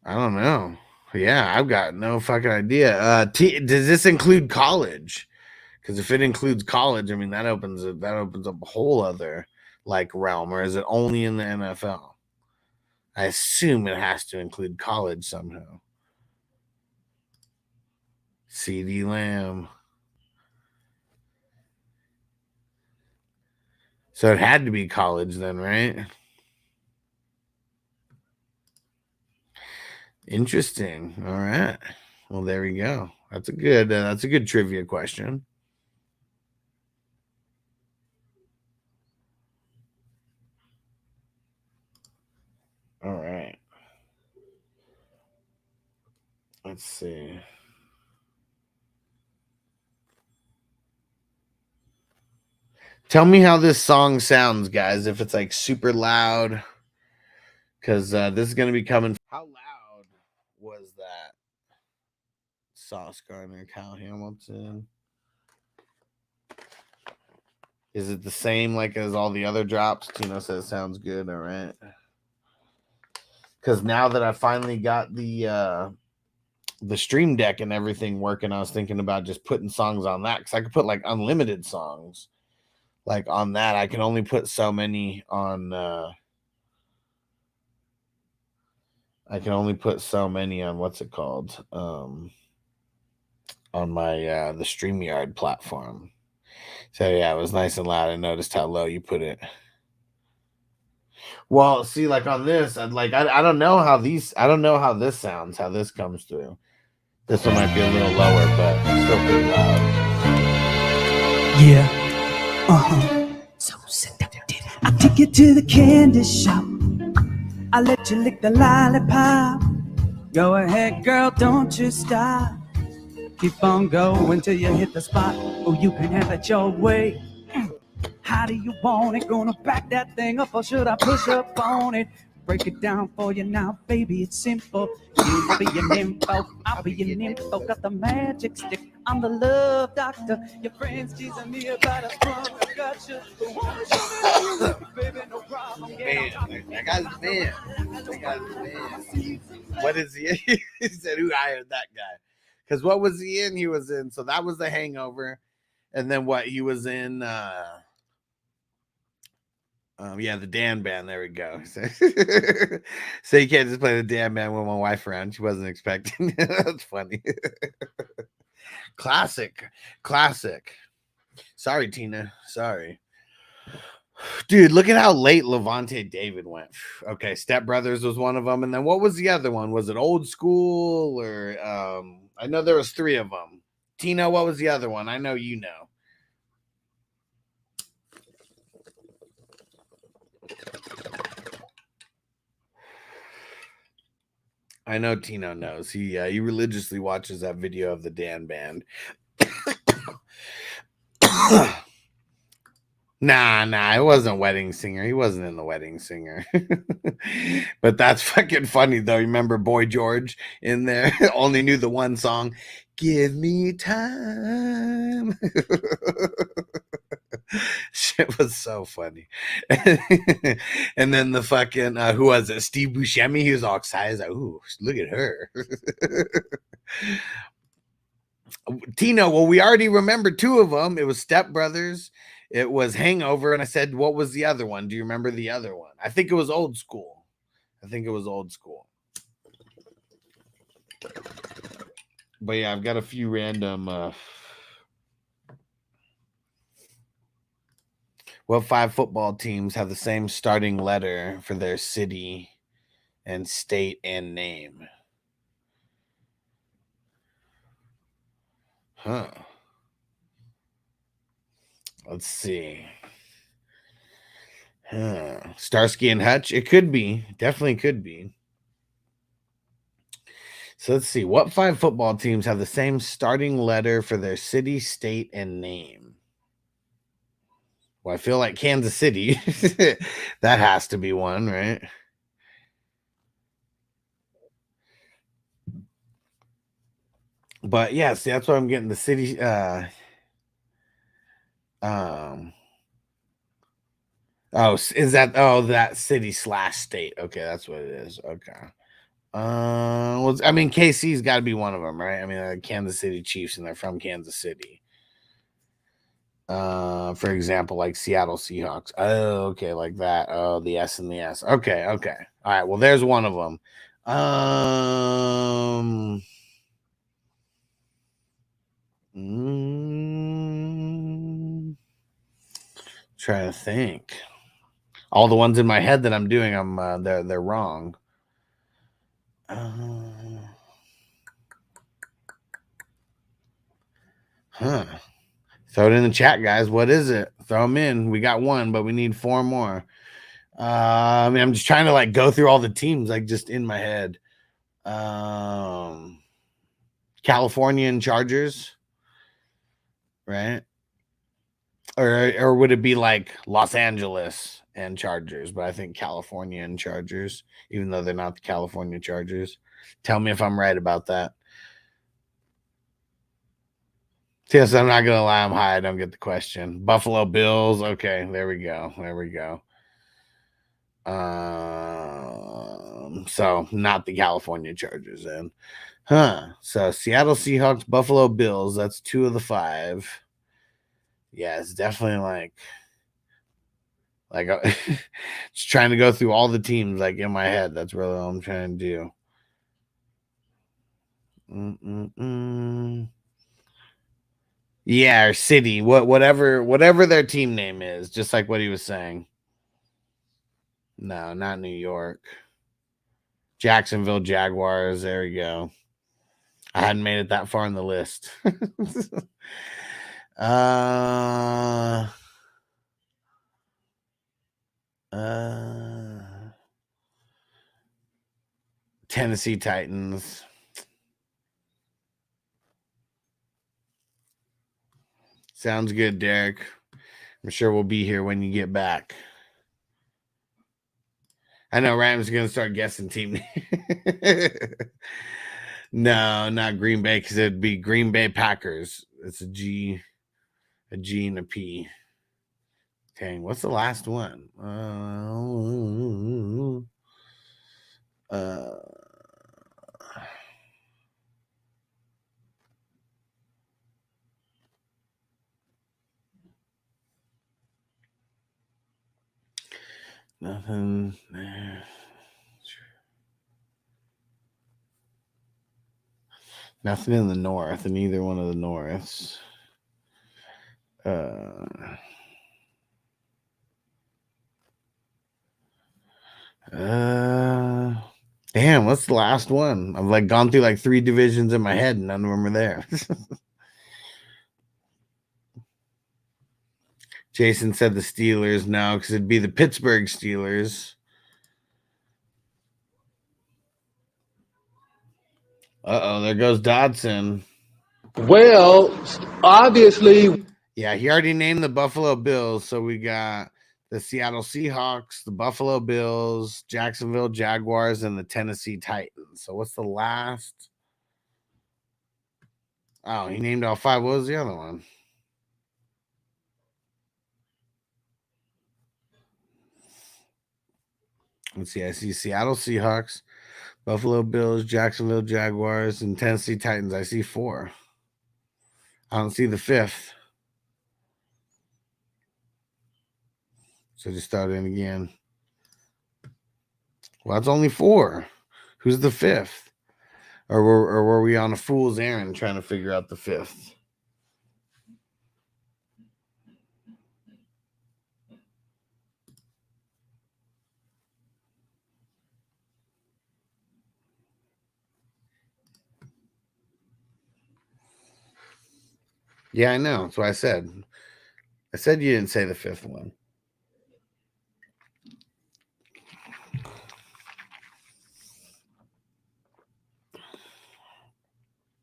I don't know. Yeah, I've got no fucking idea. Does this include college? Because if it includes college, I mean that opens up a whole other like realm. Or is it only in the NFL? I assume it has to include college somehow. CeeDee Lamb. So it had to be college then, right? Interesting. All right. Well, there we go. That's a good trivia question. All right. Let's see. Tell me how this song sounds, guys. If it's like super loud, because this is going to be coming. How loud was that? Sauce Gardner, Kyle Hamilton. Is it the same like as all the other drops? Tino says sounds good. All right. Because now that I finally got the Stream Deck and everything working, I was thinking about just putting songs on that because I could put like unlimited songs. Like on that, I can only put so many on. I can only put so many on what's it called? On my the StreamYard platform. So yeah, it was nice and loud. I noticed how low you put it. Well, see, like on this, I don't know how this sounds, how this comes through. This one might be a little lower, but still pretty loud. Yeah. So seductive. I take you to the candy shop. I let you lick the lollipop. Go ahead, girl, don't you stop. Keep on going till you hit the spot. Oh, you can have it your way. How do you want it? Gonna back that thing up or should I push up on it? Break it down for you now, baby, it's simple. You be your nympho, I'll be your nympho. Got the magic stick. I'm the love doctor. Your friends teasing me about a sprung. I got you. But wanna show me how you look, baby, no problem. Man, that guy's man. That guy's man. What is he? He said, who hired that guy? Because what was he in? He was in, so that was The Hangover. And then what? He was in, yeah, the Dan Band. There we go. So you can't just play the Dan Band with my wife around. She wasn't expecting. That's funny. Classic. Sorry, Tina. Sorry. Dude, look at how late Levante David went. Okay, Step Brothers was one of them. And then what was the other one? Was it Old School or I know there was 3 of them. Tina, what was the other one? I know you know. I know Tino knows. He religiously watches that video of the Dan Band. Nah, it wasn't Wedding Singer. He wasn't in the Wedding Singer. But that's fucking funny though. Remember Boy George in there? Only knew the one song. Give me time. Shit was so funny. And then the fucking who was it? Steve Buscemi. He was all excited. Like, ooh, look at her. Tino, well, we already remember 2 of them. It was Step Brothers. It was Hangover. And I said, what was the other one? Do you remember the other one? I think it was Old School. But yeah, I've got a few random. What 5 football teams have the same starting letter for their city and state and name? Huh. Let's see. Starsky and Hutch. It could be. Definitely could be. So let's see. What 5 football teams have the same starting letter for their city, state, and name? Well, I feel like Kansas City. That has to be one, right? But yeah, see, that's why I'm getting the city. Is that that city / state? Okay, that's what it is. Okay. Well, I mean, KC's got to be one of them, right? I mean, Kansas City Chiefs, and they're from Kansas City. For example, like Seattle Seahawks. Oh, okay, like that. Oh, the S and the S. Okay. All right. Well, there's one of them. Trying to think. All the ones in my head that I'm doing, they're wrong. Throw it in the chat, guys. What is it? Throw them in. We got 1, but we need 4 more. I mean, I'm just trying to like go through all the teams, like just in my head. Californian Chargers, right? Or would it be like Los Angeles and Chargers? But I think California and Chargers, even though they're not the California Chargers. Tell me if I'm right about that. Yes, I'm not gonna lie, I'm high. I don't get the question. Buffalo Bills. Okay, there we go. So not the California Chargers then. So Seattle Seahawks, Buffalo Bills. That's 2 of the 5. Yeah, it's definitely like just trying to go through all the teams like in my head. That's really all I'm trying to do. Yeah, or city, whatever their team name is, just like what he was saying. No, not New York. Jacksonville Jaguars. There we go. I hadn't made it that far on the list. Tennessee Titans. Sounds good, Derek. I'm sure we'll be here when you get back. I know Rams are going to start guessing team. No, not Green Bay, because it'd be Green Bay Packers. It's a G and a P. Dang, what's the last one? Nothing. Nothing in the north, in either one of the norths. Damn, what's the last one? I've like gone through like 3 divisions in my head, and none of them are there. Jason said the Steelers. No, because it'd be the Pittsburgh Steelers. Uh-oh, there goes Dodson. Well, obviously. Yeah, he already named the Buffalo Bills. So we got the Seattle Seahawks, the Buffalo Bills, Jacksonville Jaguars, and the Tennessee Titans. So what's the last? Oh, he named all 5. What was the other one? Let's see. I see Seattle Seahawks, Buffalo Bills, Jacksonville Jaguars, and Tennessee Titans. I see 4. I don't see the 5th. So just start in again. Well, it's only 4. Who's the 5th? Or were we on a fool's errand trying to figure out the 5th? Yeah, I know. That's what I said. I said you didn't say the 5th one.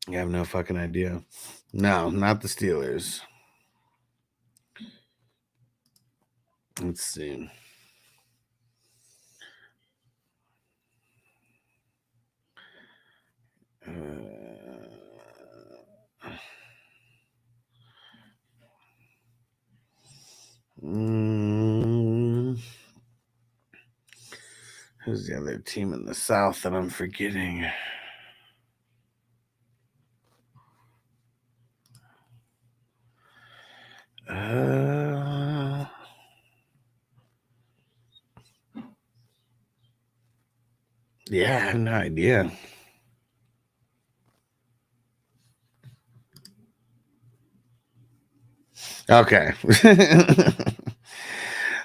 I have no fucking idea. No, not the Steelers. Let's see. Who's the other team in the South that I'm forgetting? Yeah, I have no idea. Okay.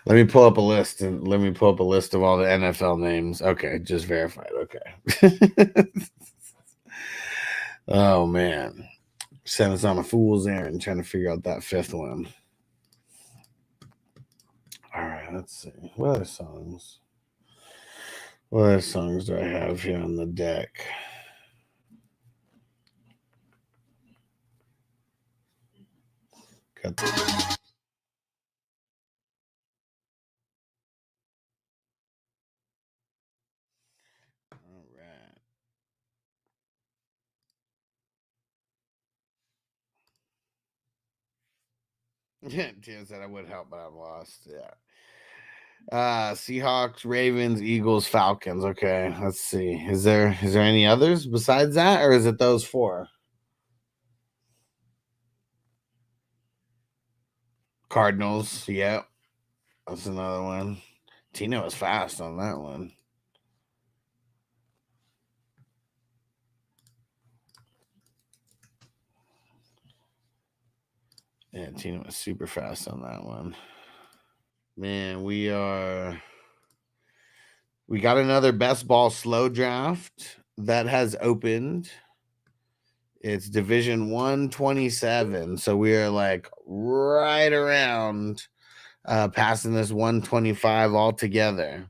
Let me pull up a list of all the NFL names. Okay, just verified. Okay. Oh man. Sent us on a fool's errand trying to figure out that 5th one. All right, let's see. What other songs? What other songs do I have here on the deck? Got the... All right. Yeah, Tia said I would help, but I'm lost. Yeah. Seahawks, Ravens, Eagles, Falcons. Okay, let's see. Is there any others besides that, or is it those 4? Cardinals. Yep. That's another one. Tina was fast on that one. Yeah, Tina was super fast on that one. Man, we got another best ball slow draft that has opened. It's Division 127. So we are like right around passing this 125 altogether.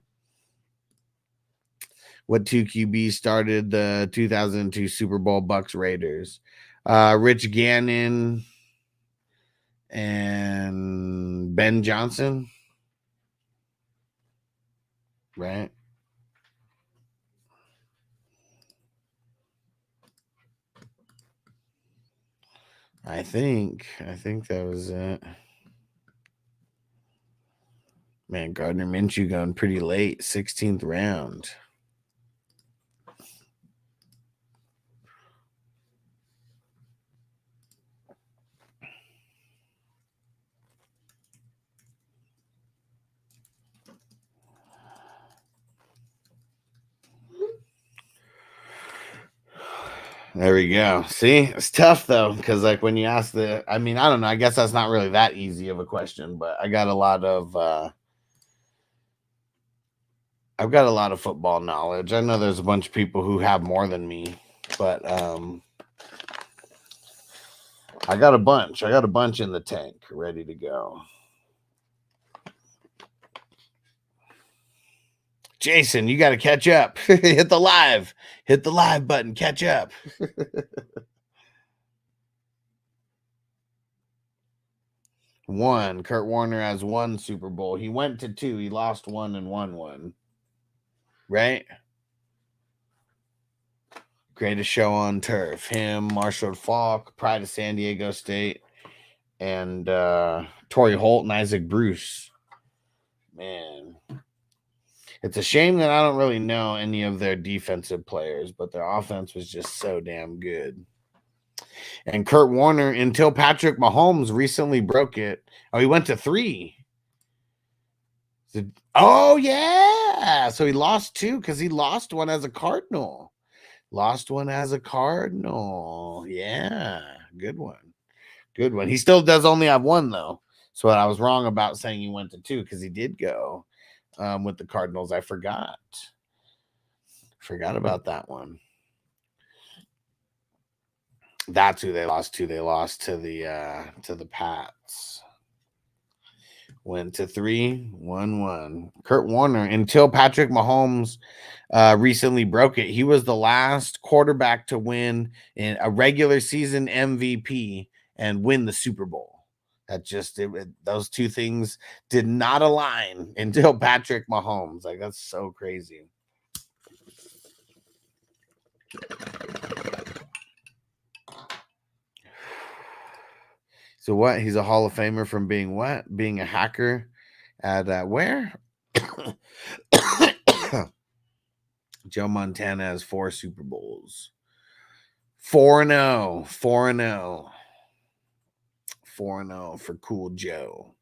What 2 QB started the 2002 Super Bowl Bucks Raiders? Rich Gannon and Ben Johnson. Right? I think that was it. Man, Gardner Minshew going pretty late, 16th round. There we go. See, it's tough though, because like when you ask I don't know. I guess that's not really that easy of a question, but I got a lot of I've got a lot of football knowledge. I know there's a bunch of people who have more than me, but I got a bunch. I got a bunch in the tank ready to go. Jason, you got to catch up. Hit the live button. Catch up. One. Kurt Warner has one Super Bowl. He went to 2. He lost 1 and won 1. Right? Greatest show on turf. Him, Marshall Falk, Pride of San Diego State, and Torrey Holt and Isaac Bruce. Man. It's a shame that I don't really know any of their defensive players, but their offense was just so damn good. And Kurt Warner, until Patrick Mahomes recently broke it. Oh, he went to 3. Oh, yeah. So he lost 2 because he lost one as a Cardinal. Yeah. Good one. He still does only have 1, though. So I was wrong about saying he went to 2 because he did go with the Cardinals. I forgot about that one. That's who they lost to. They lost to the Pats. Went to 3, 1-1. Kurt Warner, until Patrick Mahomes recently broke it, he was the last quarterback to win in a regular season MVP and win the Super Bowl. That just those two things did not align until Patrick Mahomes. Like, that's so crazy. So what? He's a Hall of Famer from being what? Being a hacker at where? Joe Montana has 4 Super Bowls. 4-0. 4-0. 4-0 for Cool Joe.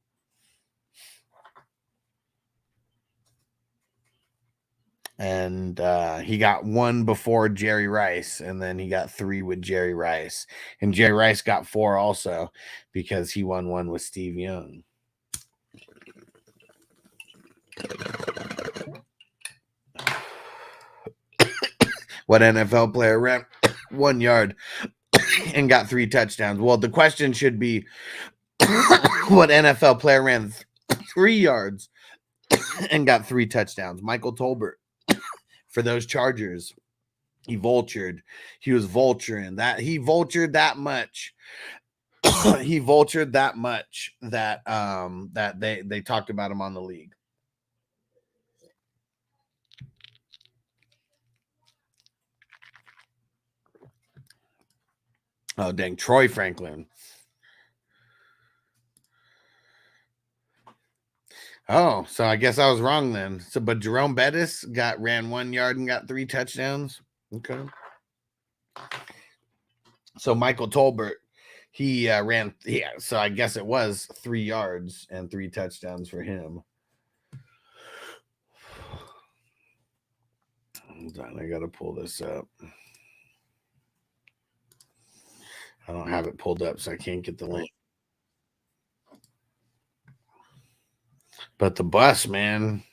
And he got 1 before Jerry Rice, and then he got 3 with Jerry Rice. And Jerry Rice got 4 also because he won 1 with Steve Young. What NFL player ran 1 yard and got 3 touchdowns? Well, the question should be what NFL player ran 3 yards and got 3 touchdowns? Michael Tolbert for those Chargers. He vultured. He was vulturing. That he vultured that much. He vultured that much that that they talked about him on the league. Oh, dang. Troy Franklin. Oh, so I guess I was wrong then. So, but Jerome Bettis ran 1 yard and got 3 touchdowns. Okay. So Michael Tolbert, he ran. Yeah. So I guess it was 3 yards and 3 touchdowns for him. Hold on, I gotta pull this up. I don't have it pulled up, so I can't get the link. But the bus, man.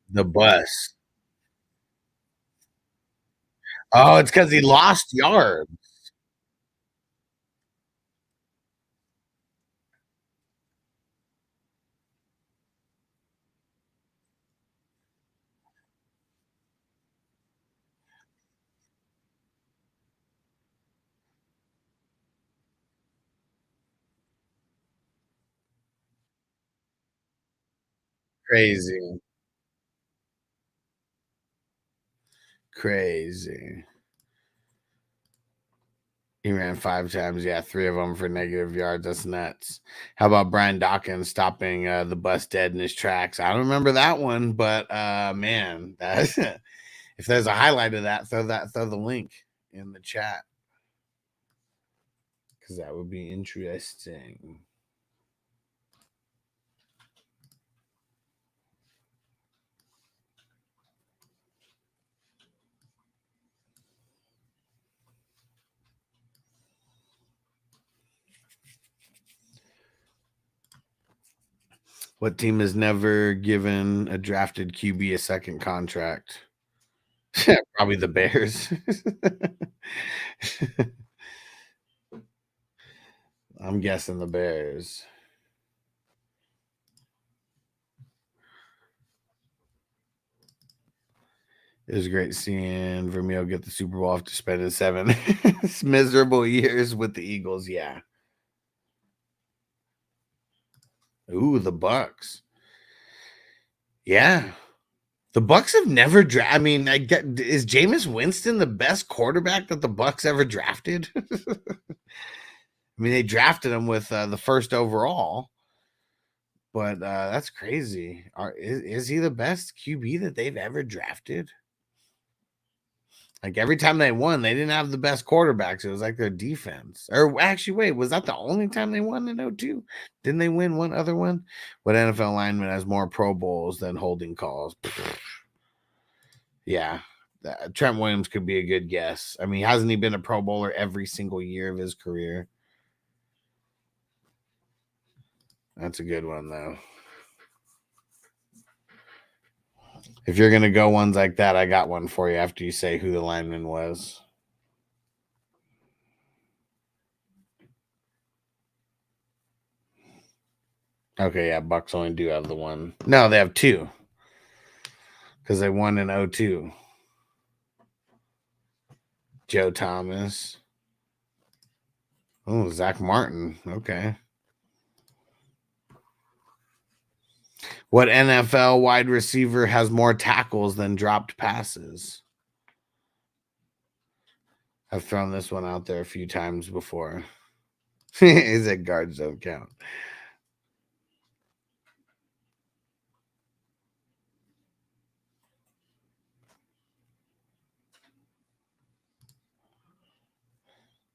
The bus. Oh, it's because he lost yards. Crazy. Crazy. He ran 5 times. Yeah, 3 of them for negative yards. That's nuts. How about Brian Dawkins stopping the bus dead in his tracks? I don't remember that one, but man, that's, if there's a highlight of that, throw the link in the chat because that would be interesting. What team has never given a drafted QB a second contract? Probably the Bears. I'm guessing the Bears. It was great seeing Vermeil get the Super Bowl after spending 7 miserable years with the Eagles. Yeah. Ooh, the Bucks. Yeah. The Bucks have never drafted. I mean, is Jameis Winston the best quarterback that the Bucks ever drafted? I mean, they drafted him with the first overall, but that's crazy. Is he the best QB that they've ever drafted? Like every time they won, they didn't have the best quarterbacks. It was like their defense. Or actually, wait, was that the only time they won in 02? Didn't they win one other one? What NFL lineman has more Pro Bowls than holding calls? Yeah. Trent Williams could be a good guess. I mean, hasn't he been a Pro Bowler every single year of his career? That's a good one, though. If you're going to go ones like that, I got one for you after you say who the lineman was. Okay, yeah, Bucks only do have the one. No, they have 2. Because they won in 02. Joe Thomas. Oh, Zach Martin. Okay. What NFL wide receiver has more tackles than dropped passes? I've thrown this one out there a few times before. Is it guards don't count?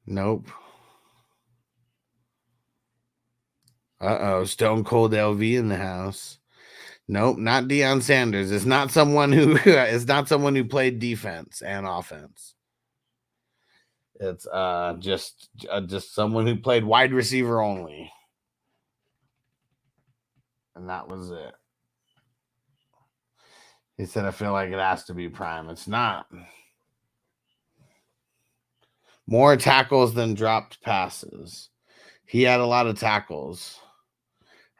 Nope. Stone Cold LV in the house. Nope, not Deion Sanders. It's not someone who played defense and offense. It's just someone who played wide receiver only. And that was it. He said, I feel like it has to be prime. It's not. More tackles than dropped passes. He had a lot of tackles.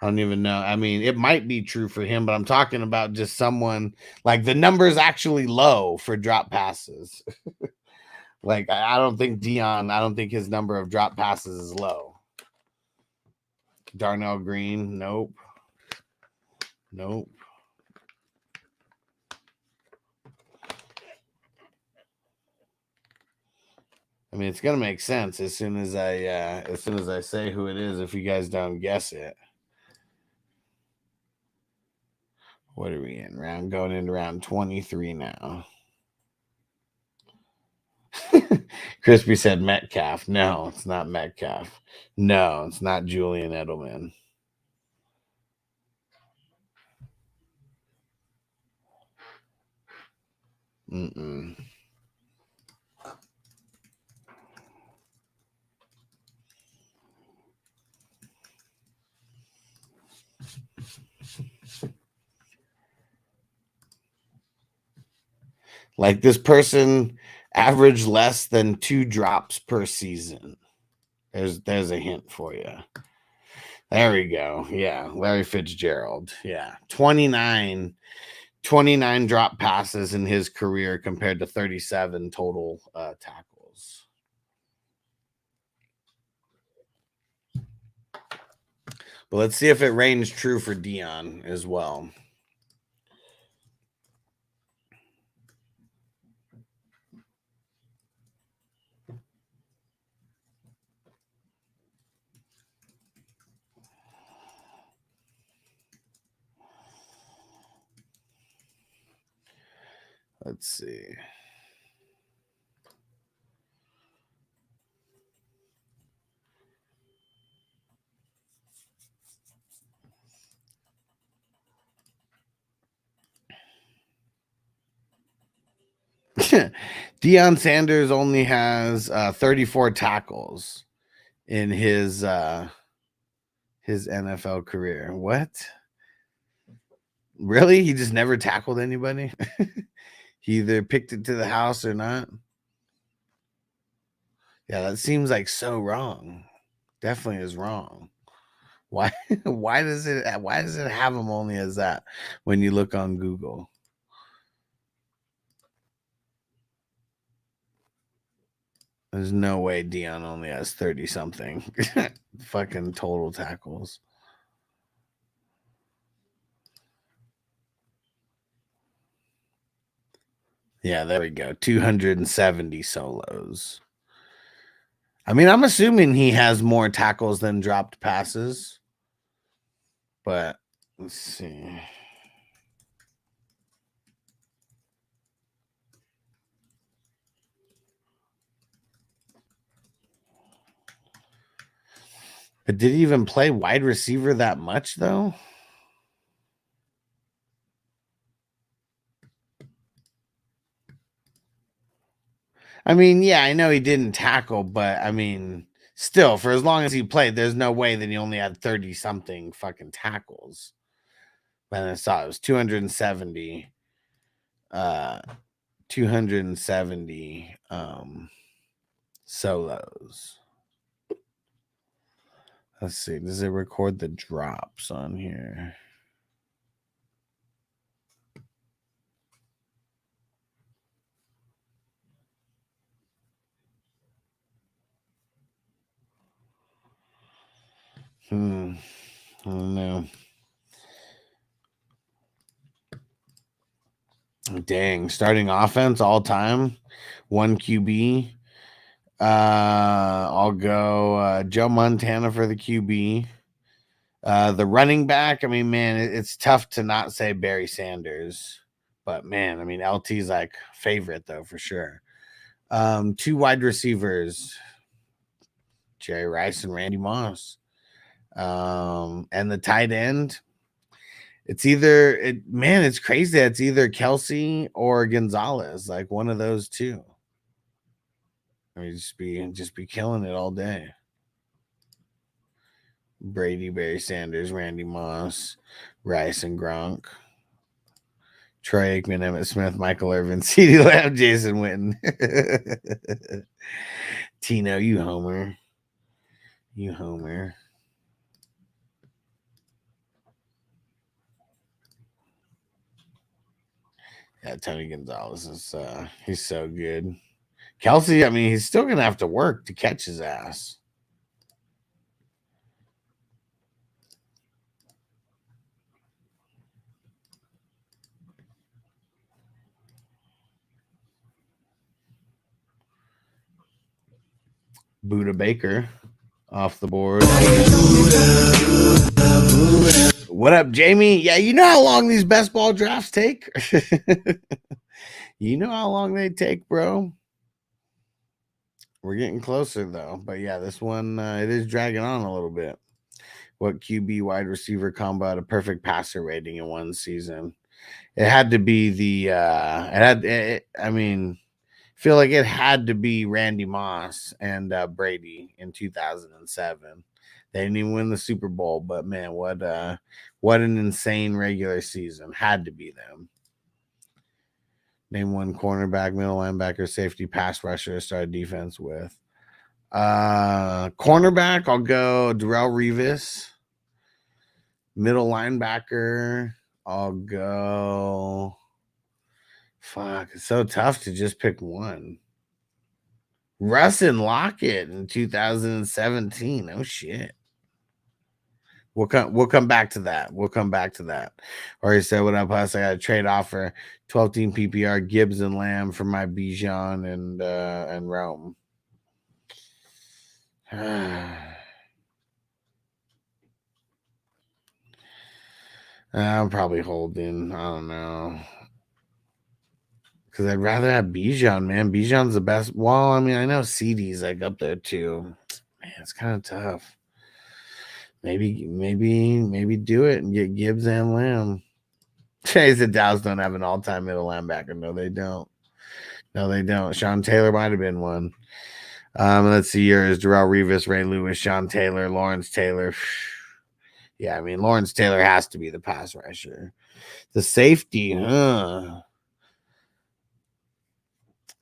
I don't even know. I mean, it might be true for him, but I'm talking about just someone like the number's actually low for drop passes. Like, I don't think his number of drop passes is low. Darnell Green, nope. Nope. I mean, it's gonna make sense as soon as I say who it is. If you guys don't guess it, what are we in? Going into round 23 now. Crispy said Metcalf. No, it's not Metcalf. No, it's not Julian Edelman. Mm-mm. Like this person averaged less than 2 drops per season. There's a hint for you. There we go. Yeah, Larry Fitzgerald. Yeah, 29 drop passes in his career compared to 37 total tackles. But let's see if it reigns true for Deion as well. Let's see. Deion Sanders only has 34 tackles in his NFL career. What? Really? He just never tackled anybody? He either picked it to the house or not. Yeah, that seems like so wrong. Definitely is wrong. Why does it have him only as that when you look on Google? There's no way Deion only has 30 something fucking total tackles. Yeah, there we go. 270 solos. I mean, I'm assuming he has more tackles than dropped passes. But let's see. But did he even play wide receiver that much, though? I mean, yeah, I know he didn't tackle, but I mean, still, for as long as he played, there's no way that he only had 30-something fucking tackles. When I saw it was 270. 270 solos. Let's see. Does it record the drops on here? I don't know. Dang. Starting offense all time. 1 QB. I'll go Joe Montana for the QB. The running back, I mean, man, it's tough to not say Barry Sanders. But, man, I mean, LT's like favorite, though, for sure. 2 wide receivers, Jerry Rice and Randy Moss. And the tight end, it's crazy. It's either Kelsey or Gonzalez, like one of those two. I mean, just be killing it all day. Brady, Barry Sanders, Randy Moss, Rice and Gronk, Troy Aikman, Emmitt Smith, Michael Irvin, CeeDee Lamb, Jason Witten. Tino, you homer. You homer. Yeah, Tony Gonzalez is he's so good. Kelsey, I mean, he's still gonna have to work to catch his ass. Buda Baker off the board. What up, Jamie? Yeah, you know how long these best ball drafts take? You know how long they take, bro? We're getting closer, though. But yeah, this one, it is dragging on a little bit. What QB wide receiver combo had a perfect passer rating in one season? It had to be the, I mean, I feel like it had to be Randy Moss and Brady in 2007. They didn't even win the Super Bowl, but man, what an insane regular season. Had to be them. Name one cornerback, middle linebacker, safety, pass rusher, start defense with. Cornerback, I'll go Darrelle Revis. Middle linebacker, I'll go. Fuck, it's so tough to just pick one. Russ and Lockett in 2017. Oh shit. We'll come back to that. We'll come back to that. Already said what up, Huss. I got a trade offer, 12-team PPR, Gibbs and Lamb for my Bijan and Rome. I'm probably holding. I don't know. Because I'd rather have Bijan, man. Bijan's the best. Well, I mean, I know CD's like up there too. Man, it's kind of tough. Maybe do it and get Gibbs and Lamb. Chase the Dows don't have an all-time middle linebacker. No, they don't. No, they don't. Sean Taylor might have been one. Let's see yours. Darrelle Revis, Ray Lewis, Sean Taylor, Lawrence Taylor. Yeah, I mean, Lawrence Taylor has to be the pass rusher. The safety,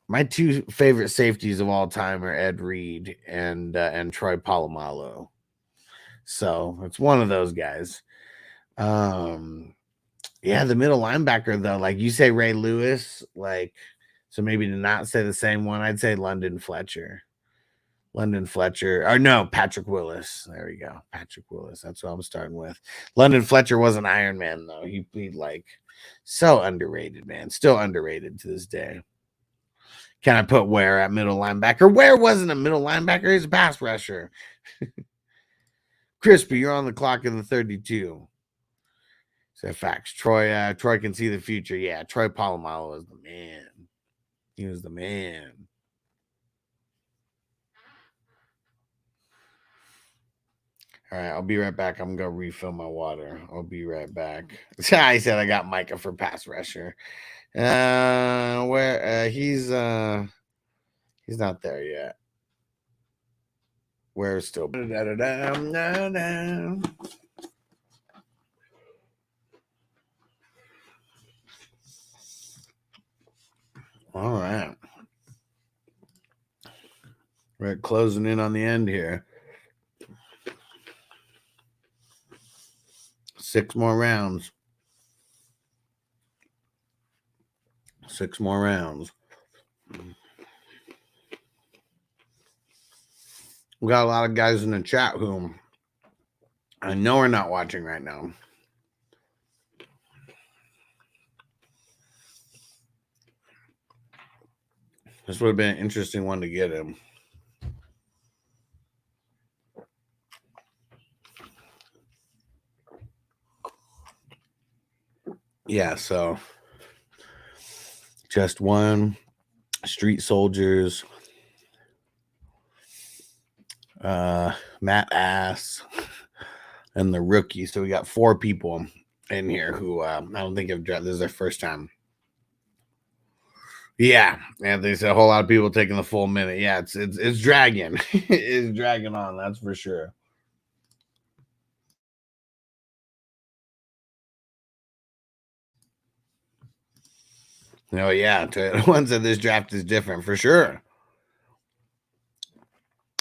My two favorite safeties of all time are Ed Reed and Troy Polamalu. So it's one of those guys. Yeah, the middle linebacker, though, like you say Ray Lewis, like, so maybe to not say the same one, I'd say London Fletcher. Or no, Patrick Willis. There we go. Patrick Willis. That's what I'm starting with. London Fletcher was an Iron Man, though. He like so underrated, man. Still underrated to this day. Can I put Ware at middle linebacker? Ware wasn't a middle linebacker. He's a pass rusher. Crispy, you're on the clock in the 32. So facts. Troy can see the future. Yeah, Troy Polamalu was the man. He was the man. All right, I'll be right back. I'm going to refill my water. I'll be right back. I said I got Micah for pass rusher. Where he's not there yet. Where's still? All right. We're closing in on the end here. 6 more rounds. 6 more rounds. We got a lot of guys in the chat who I know are not watching right now. This would have been an interesting one to get him. Yeah, so just one, Street Soldiers, Matt Ass, and the rookie. So we got 4 people in here who I don't think have drafted. This is their first time. Yeah, and there's a whole lot of people taking the full minute. Yeah, it's dragging. It's dragging on, that's for sure. Oh, yeah. The ones that this draft is different, for sure.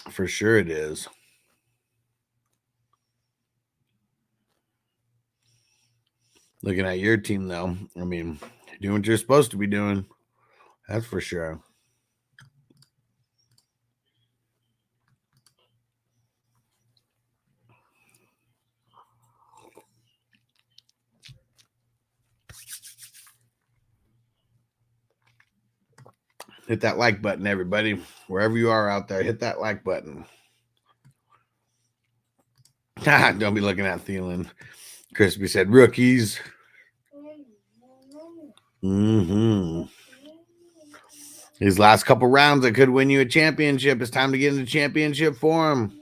For sure it is. Looking at your team, though, I mean, you're doing what you're supposed to be doing. That's for sure. Hit that like button, everybody. Wherever you are out there, hit that like button. Don't be looking at Thielen. Crispy said, rookies. These last couple rounds that could win you a championship. It's time to get into championship form.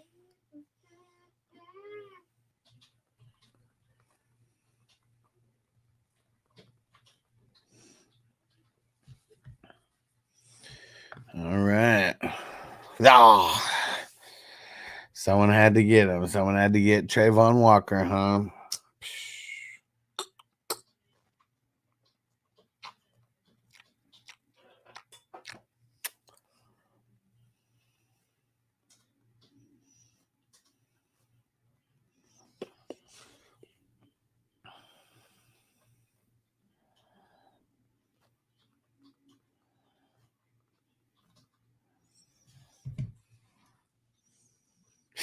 All right. Oh, someone had to get him. Someone had to get Trayvon Walker, huh?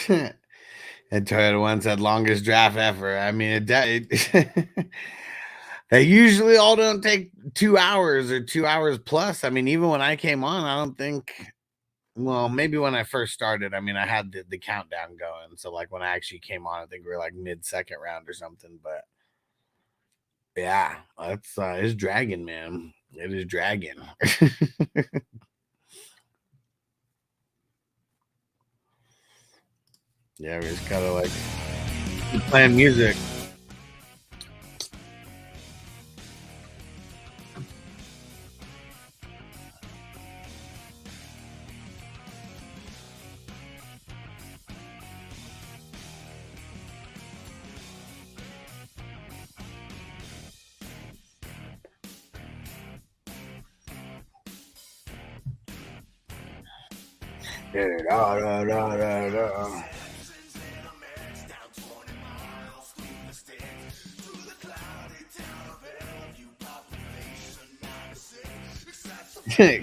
And Toyota once said longest draft ever. I mean, they usually all don't take 2 hours or 2 hours plus. I mean, even when I came on, I don't think, well, maybe when I first started, I mean, I had the countdown going. So like when I actually came on, I think we were like mid-second round or something. But yeah, that's it's dragging, man. It is dragging. Yeah, we just kind of like playing music.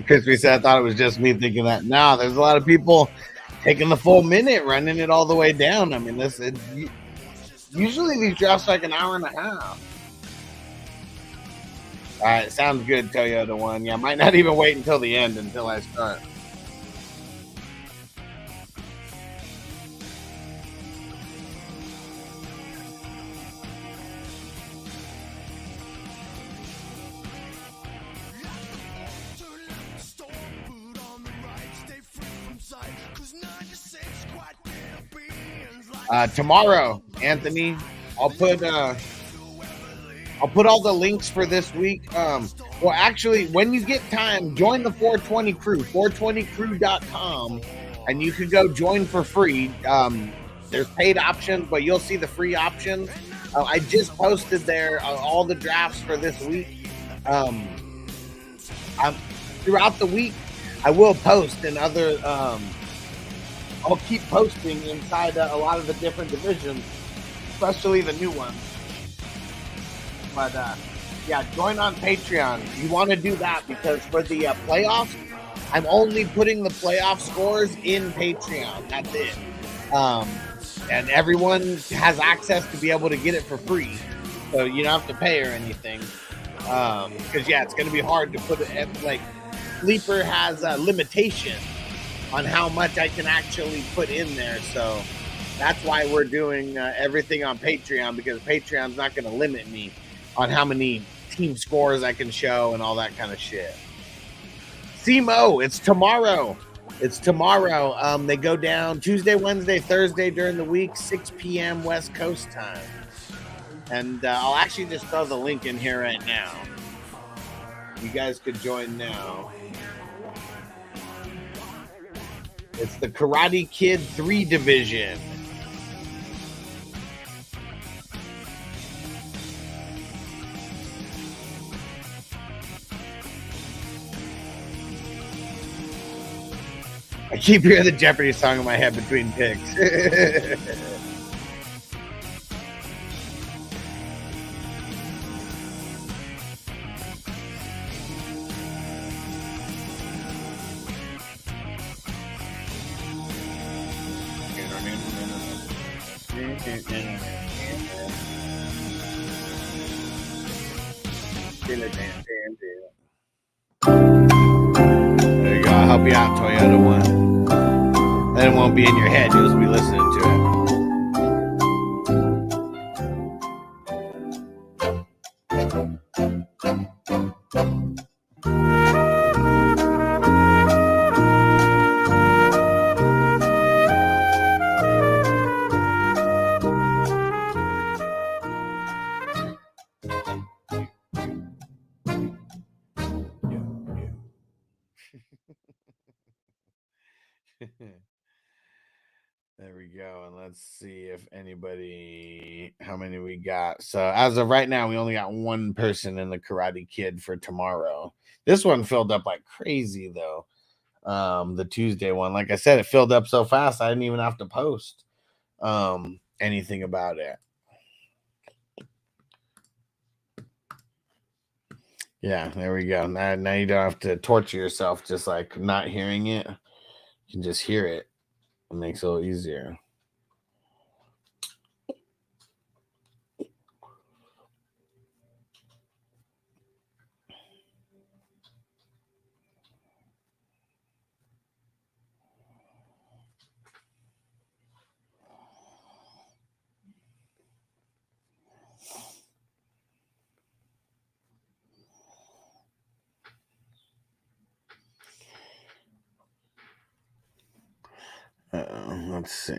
Crispy said, I thought it was just me thinking that. No, there's a lot of people taking the full minute, running it all the way down. I mean, usually these drafts like an hour and a half. All right, sounds good, Toyota One. Yeah, I might not even wait until the end until I start. Tomorrow, Anthony, I'll put all the links for this week. Well, actually, when you get time, join the 420 crew, 420crew.com, and you can go join for free. There's paid options, but you'll see the free options. I just posted there all the drafts for this week. Throughout the week, I will post in other. I'll keep posting inside a lot of the different divisions, especially the new ones. But yeah, join on Patreon. You want to do that because for the playoffs, I'm only putting the playoff scores in Patreon. That's it. And everyone has access to be able to get it for free, so you don't have to pay or anything. Because yeah, it's going to be hard to put it. Like Sleeper has a limitation on how much I can actually put in there, so that's why we're doing everything on Patreon, because Patreon's not going to limit me on how many team scores I can show and all that kind of shit. CMO, it's tomorrow. It's tomorrow. They go down Tuesday, Wednesday, Thursday during the week, 6 p.m. West Coast time. And I'll actually just throw the link in here right now. You guys could join now. It's the Karate Kid 3 division. I keep hearing the Jeopardy song in my head between picks. There you go. I'll help you out, Toyota One. Then it won't be in your head. You'll just be listening to it. There we go. And let's see if anybody, how many we got. So as of right now, we only got one person in the Karate Kid for tomorrow. This one filled up like crazy though. The Tuesday one, like I said, it filled up so fast I didn't even have to post anything about it. Yeah, there we go. Now you don't have to torture yourself just like not hearing it. You can just hear it. It makes it a little easier. Let's see.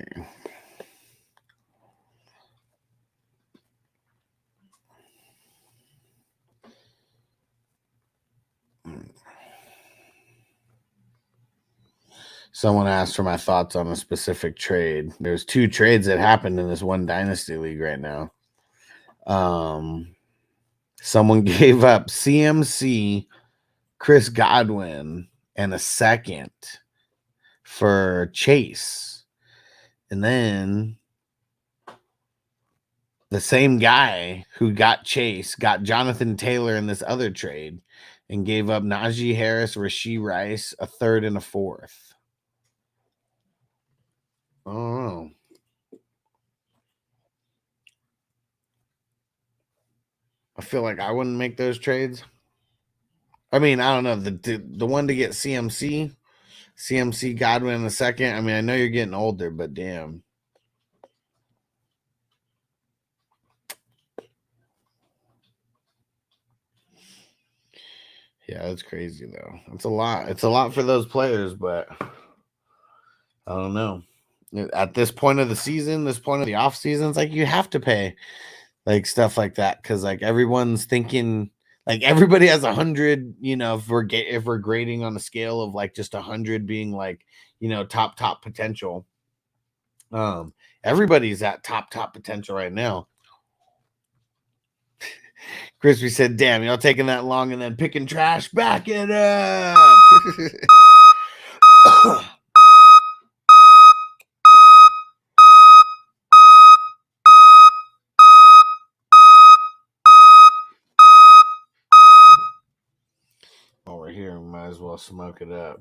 Someone asked for my thoughts on a specific trade. There's 2 trades that happened in this one dynasty league right now. Someone gave up CMC, Chris Godwin, and a second for Chase. And then the same guy who got Chase got Jonathan Taylor in this other trade and gave up Najee Harris, Rashee Rice, a third and a fourth. Oh, I feel like I wouldn't make those trades. I mean, I don't know. The one to get CMC Godwin in the second. I mean, I know you're getting older, but damn. Yeah, that's crazy though. It's a lot. It's a lot for those players, but I don't know. At this point of the season, this point of the off season, it's like you have to pay like stuff like that because like everyone's thinking like everybody has 100. You know, if we're grading on a scale of like just 100 being like top potential. Everybody's at top potential right now. Crispy said, "Damn, y'all taking that long and then picking trash. Back it up." While we're here, we might as well smoke it up.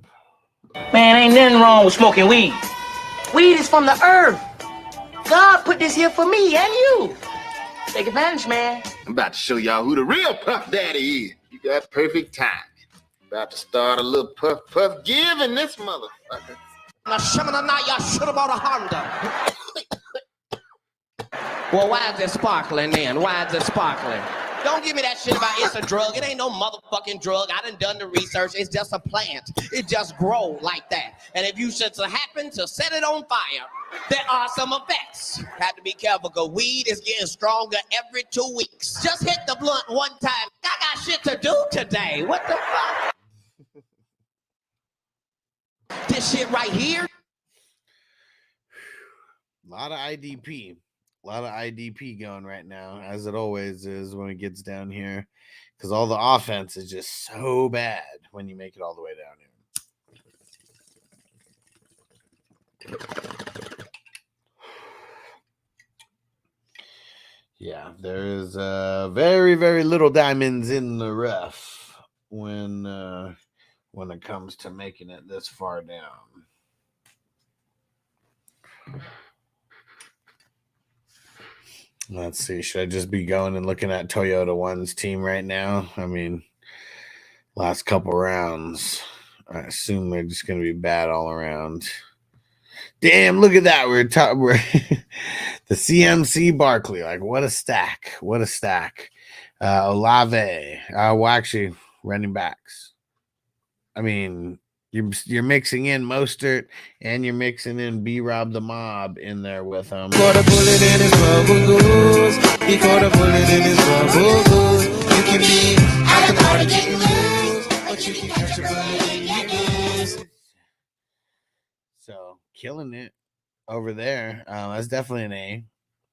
Man, ain't nothing wrong with smoking weed. Weed is from the earth. God put this here for me and you. Take advantage, man. I'm about to show y'all who the real Puff Daddy is. You got perfect time. About to start a little puff giving this motherfucker. Well, why is it sparkling then? Why is it sparkling? Don't give me that shit about it's a drug. It ain't no motherfucking drug. I done the research. It's just a plant. It just grows like that. And if you should happen to set it on fire, there are some effects. Have to be careful because weed is getting stronger every 2 weeks. Just hit the blunt one time. I got shit to do today. What the fuck? This shit right here. A lot of IDP. A lot of IDP going right now, as it always is when it gets down here, because all the offense is just so bad when you make it all the way down here. Yeah, there is very, very little diamonds in the rough when it comes to making it this far down. Let's see. Should I just be going and looking at Toyota One's team right now? I mean, last couple rounds, I assume they're just going to be bad all around. Damn, look at that. We're the CMC Barkley. Like, what a stack. What a stack. Olave. Well, actually, running backs. I mean, you're mixing in Mostert and you're mixing in B-Rob the Mob in there with him. Caught a bullet in his rubber goose. He caught a bullet in his rubber goose. You can be at the party getting loose, but you can catch a bullet in your goose. So, killing it over there. That's definitely an A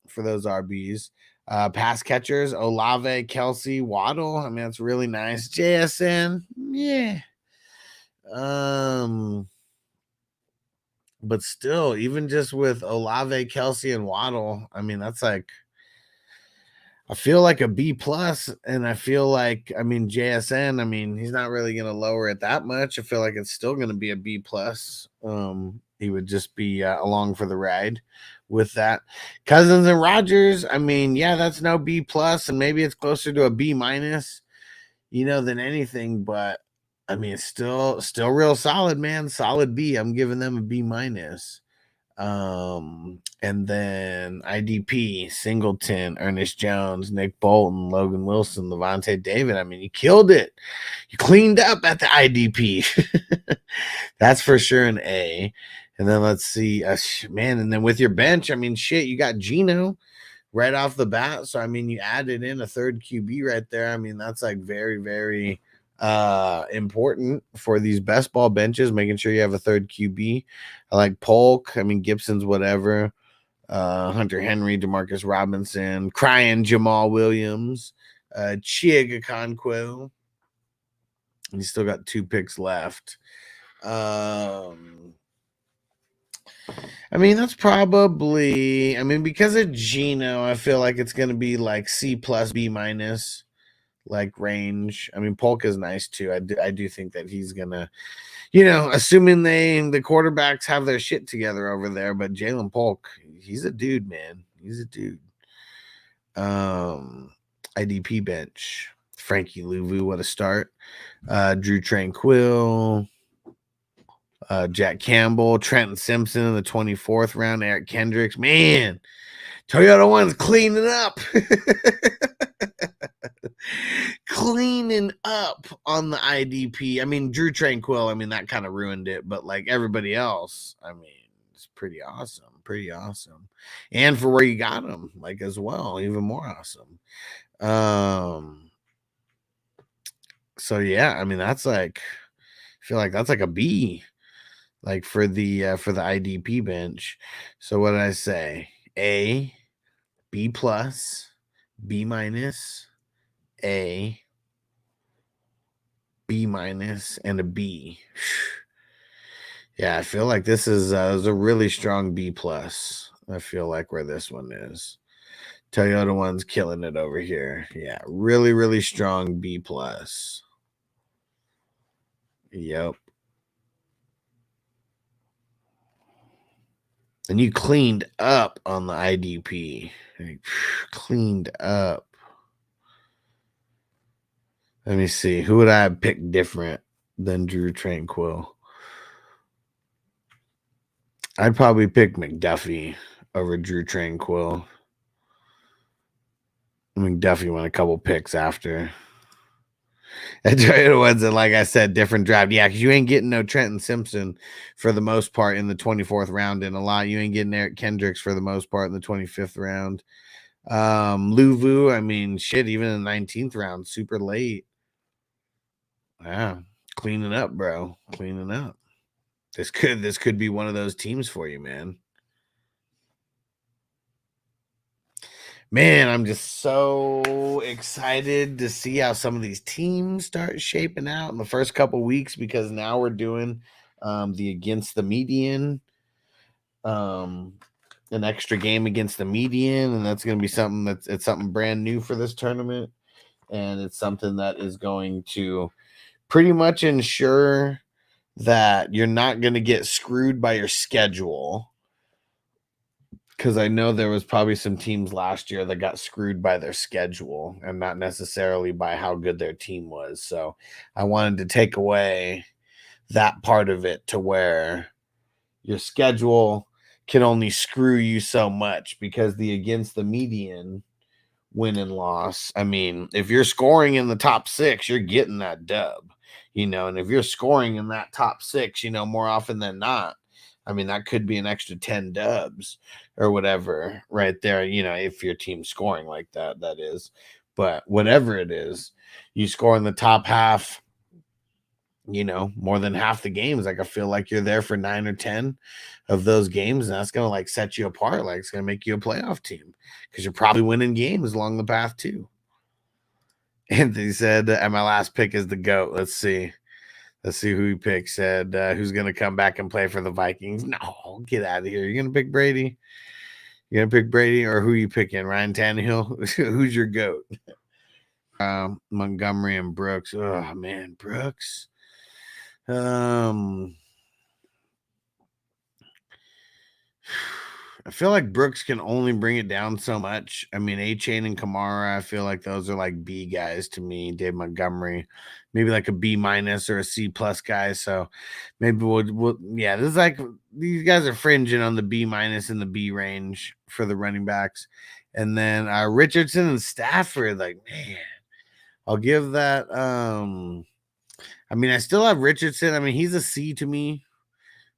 for those RBs. Pass catchers, Olave, Kelsey, Waddle. I mean, that's really nice. JSN, yeah. But still, even just with Olave, Kelsey, and Waddle, I mean, that's like, I feel like a B plus, and I feel like, I mean, JSN, I mean, he's not really going to lower it that much. I feel like it's still going to be a B plus. He would just be along for the ride with that. Cousins and Rodgers, I mean, yeah, that's no B plus, and maybe it's closer to a B minus, than anything, but I mean, it's still real solid, man. Solid B. I'm giving them a B minus. And then IDP, Singleton, Ernest Jones, Nick Bolton, Logan Wilson, Levante David. I mean, you killed it. You cleaned up at the IDP. That's for sure an A. And then let's see, man. And then with your bench, I mean, shit, you got Geno right off the bat. So I mean, you added in a third QB right there. I mean, that's like very, very important for these best ball benches, making sure you have a third QB. I like Polk. I mean, Gibson's whatever. Hunter Henry, Demarcus Robinson, crying Jamal Williams, Chiga Conquo. He's still got 2 picks left. I mean, that's probably, I mean, because of Geno, I feel like it's going to be like C plus B minus like range. I mean, Polk is nice too. I do think that he's going to, you know, assuming the quarterbacks have their shit together over there, but Jalen Polk, he's a dude, man. He's a dude. IDP bench. Frankie Louvu, what a start. Drew Tranquil, Jack Campbell, Trenton Simpson in the 24th round, Eric Kendricks. Man, Toyota One's cleaning up. Cleaning up on the IDP. I mean, Drew Tranquil, I mean, that kind of ruined it, but like everybody else, I mean, it's pretty awesome. Pretty awesome. And for where you got him, like as well, even more awesome. So yeah, I mean, that's like, I feel like that's like a B, like for the IDP bench. So what did I say? A, B plus, B minus, A, B minus, and a B. Yeah, I feel like this is a really strong B plus. I feel like where this one is. Toyota One's killing it over here. Yeah, really, really strong B plus. Yep. And you cleaned up on the IDP. Cleaned up. Let me see. Who would I have picked different than Drew Tranquil? I'd probably pick McDuffie over Drew Tranquil. McDuffie went a couple picks after. And Toyota One's, like I said, different draft. Yeah, because you ain't getting no Trenton Simpson for the most part in the 24th round in a lot. You ain't getting Eric Kendricks for the most part in the 25th round. Louvu, I mean, shit, even in the 19th round, super late. Wow, cleaning up, bro. Cleaning up. This could be one of those teams for you, man. Man, I'm just so excited to see how some of these teams start shaping out in the first couple weeks, because now we're doing the against the median, an extra game against the median, and that's going to be something it's something brand new for this tournament, and it's something that is going to pretty much ensure that you're not going to get screwed by your schedule. Because I know there was probably some teams last year that got screwed by their schedule and not necessarily by how good their team was. So I wanted to take away that part of it to where your schedule can only screw you so much, because the against the median win and loss, I mean, if you're scoring in the top 6, you're getting that dub, you know, and if you're scoring in that top 6, you know, more often than not, I mean, that could be an extra 10 dubs or whatever right there, you know, if your team's scoring like that, that is. But whatever it is, you score in the top half, you know, more than half the games. Like, I feel like you're there for 9 or 10 of those games, and that's going to like set you apart. Like, it's going to make you a playoff team because you're probably winning games along the path too. Anthony said, and my last pick is the GOAT. Let's see who he picked. Said, who's going to come back and play for the Vikings? No, get out of here. You're going to pick Brady? You're going to pick Brady, or who are you picking? Ryan Tannehill? Who's your GOAT? Montgomery and Brooks. Oh, man, Brooks. I feel like Brooks can only bring it down so much. I mean, A-Chain and Kamara, I feel like those are like B guys to me. Dave Montgomery, maybe like a B minus or a C plus guy. So maybe we'll yeah, this is like, these guys are fringing on the B minus and the B range for the running backs. And then Richardson and Stafford, like, man, I'll give that. I mean, I still have Richardson. I mean, he's a C to me.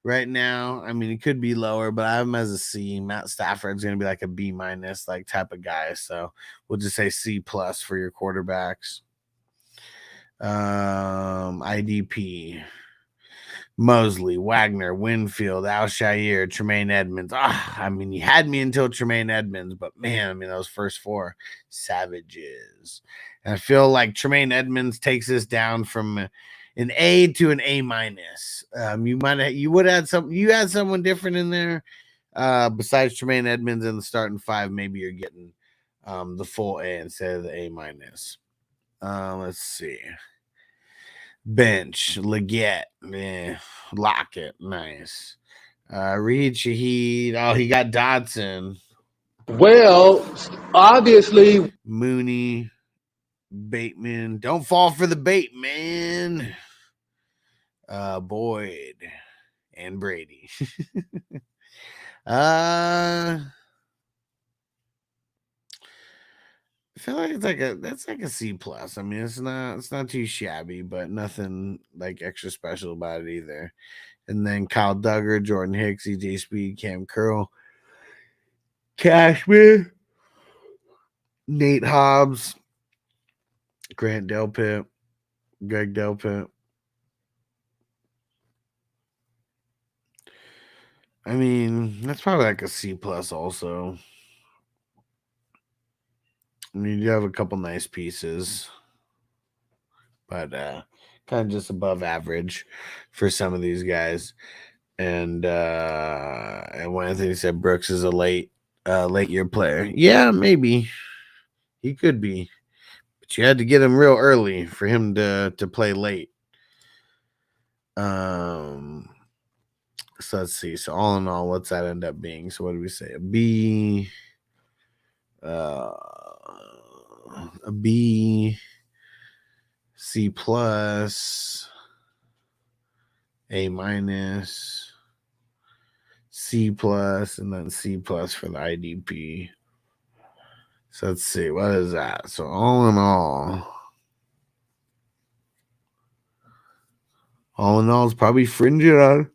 right now. I mean, it could be lower, but I have him as a C. Matt Stafford's going to be like a B minus like type of guy. So we'll just say C plus for your quarterbacks. IDP. Mosley, Wagner, Winfield, Alshire, Tremaine Edmonds. I mean, you had me until Tremaine Edmonds, but man, I mean, those first four savages. And I feel like Tremaine Edmonds takes us down from an A to an A minus. You had someone different in there besides Tremaine Edmonds in the starting five. Maybe you're getting the full A instead of the A minus. Let's see. Bench, Leggett, Lockett, nice. Reed Shaheed, he got Dodson. Well, obviously, Mooney, Bateman, don't fall for the bait, man. Boyd and Brady. I feel like that's like a C plus. I mean, it's not too shabby, but nothing like extra special about it either. And then Kyle Duggar, Jordan Hicks, EJ Speed, Cam Curl, Cashman, Nate Hobbs, Grant Delpit, Greg Delpit. I mean, that's probably like a C plus also. I mean, you have a couple nice pieces, but kind of just above average for some of these guys. And when Anthony said Brooks is a late year player, yeah, maybe he could be, but you had to get him real early for him to play late. So let's see. So all in all, what's that end up being? So what do we say? A B. A B, C plus, A minus, C plus, and then C plus for the IDP. So let's see, what is that? So all in all is probably fringing on.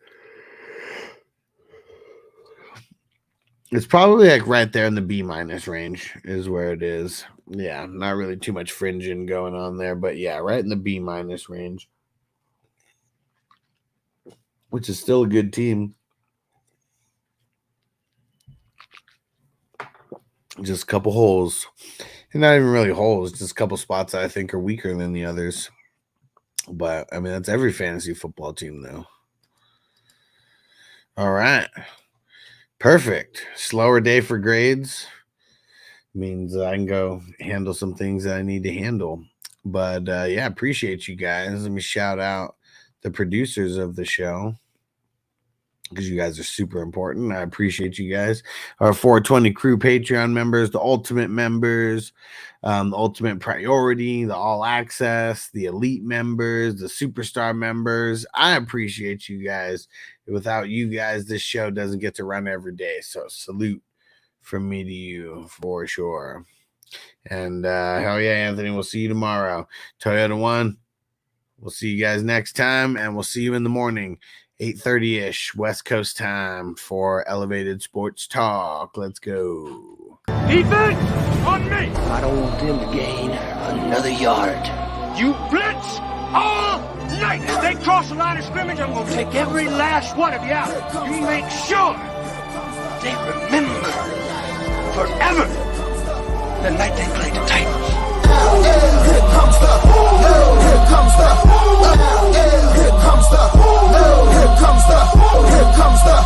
It's probably like right there in the B minus range is where it is. Yeah, not really too much fringing going on there, but yeah, right in the B minus range, which is still a good team. Just a couple holes, and not even really holes, just a couple spots that I think are weaker than the others. But I mean, that's every fantasy football team, though. All right. Perfect. Slower day for grades means I can go handle some things that I need to handle. But yeah, appreciate you guys. Let me shout out the producers of the show because you guys are super important. I appreciate you guys. Our 420 crew Patreon members, the ultimate members, the ultimate priority, the all access, the elite members, the superstar members. I appreciate you guys. Without you guys, this show doesn't get to run every day. So salute from me to you for sure. And hell yeah, Anthony, we'll see you tomorrow. Toyota 1, we'll see you guys next time, and we'll see you in the morning, 8:30-ish West Coast time for Elevated Sports Talk. Let's go. Defense on me. I don't want them to gain another yard. You blitz all night. If they cross the line of scrimmage, I'm going to take every last one of you out. You make sure they remember forever the night they played the Titans. Here comes the, here comes the, here comes the, here comes the, here comes the.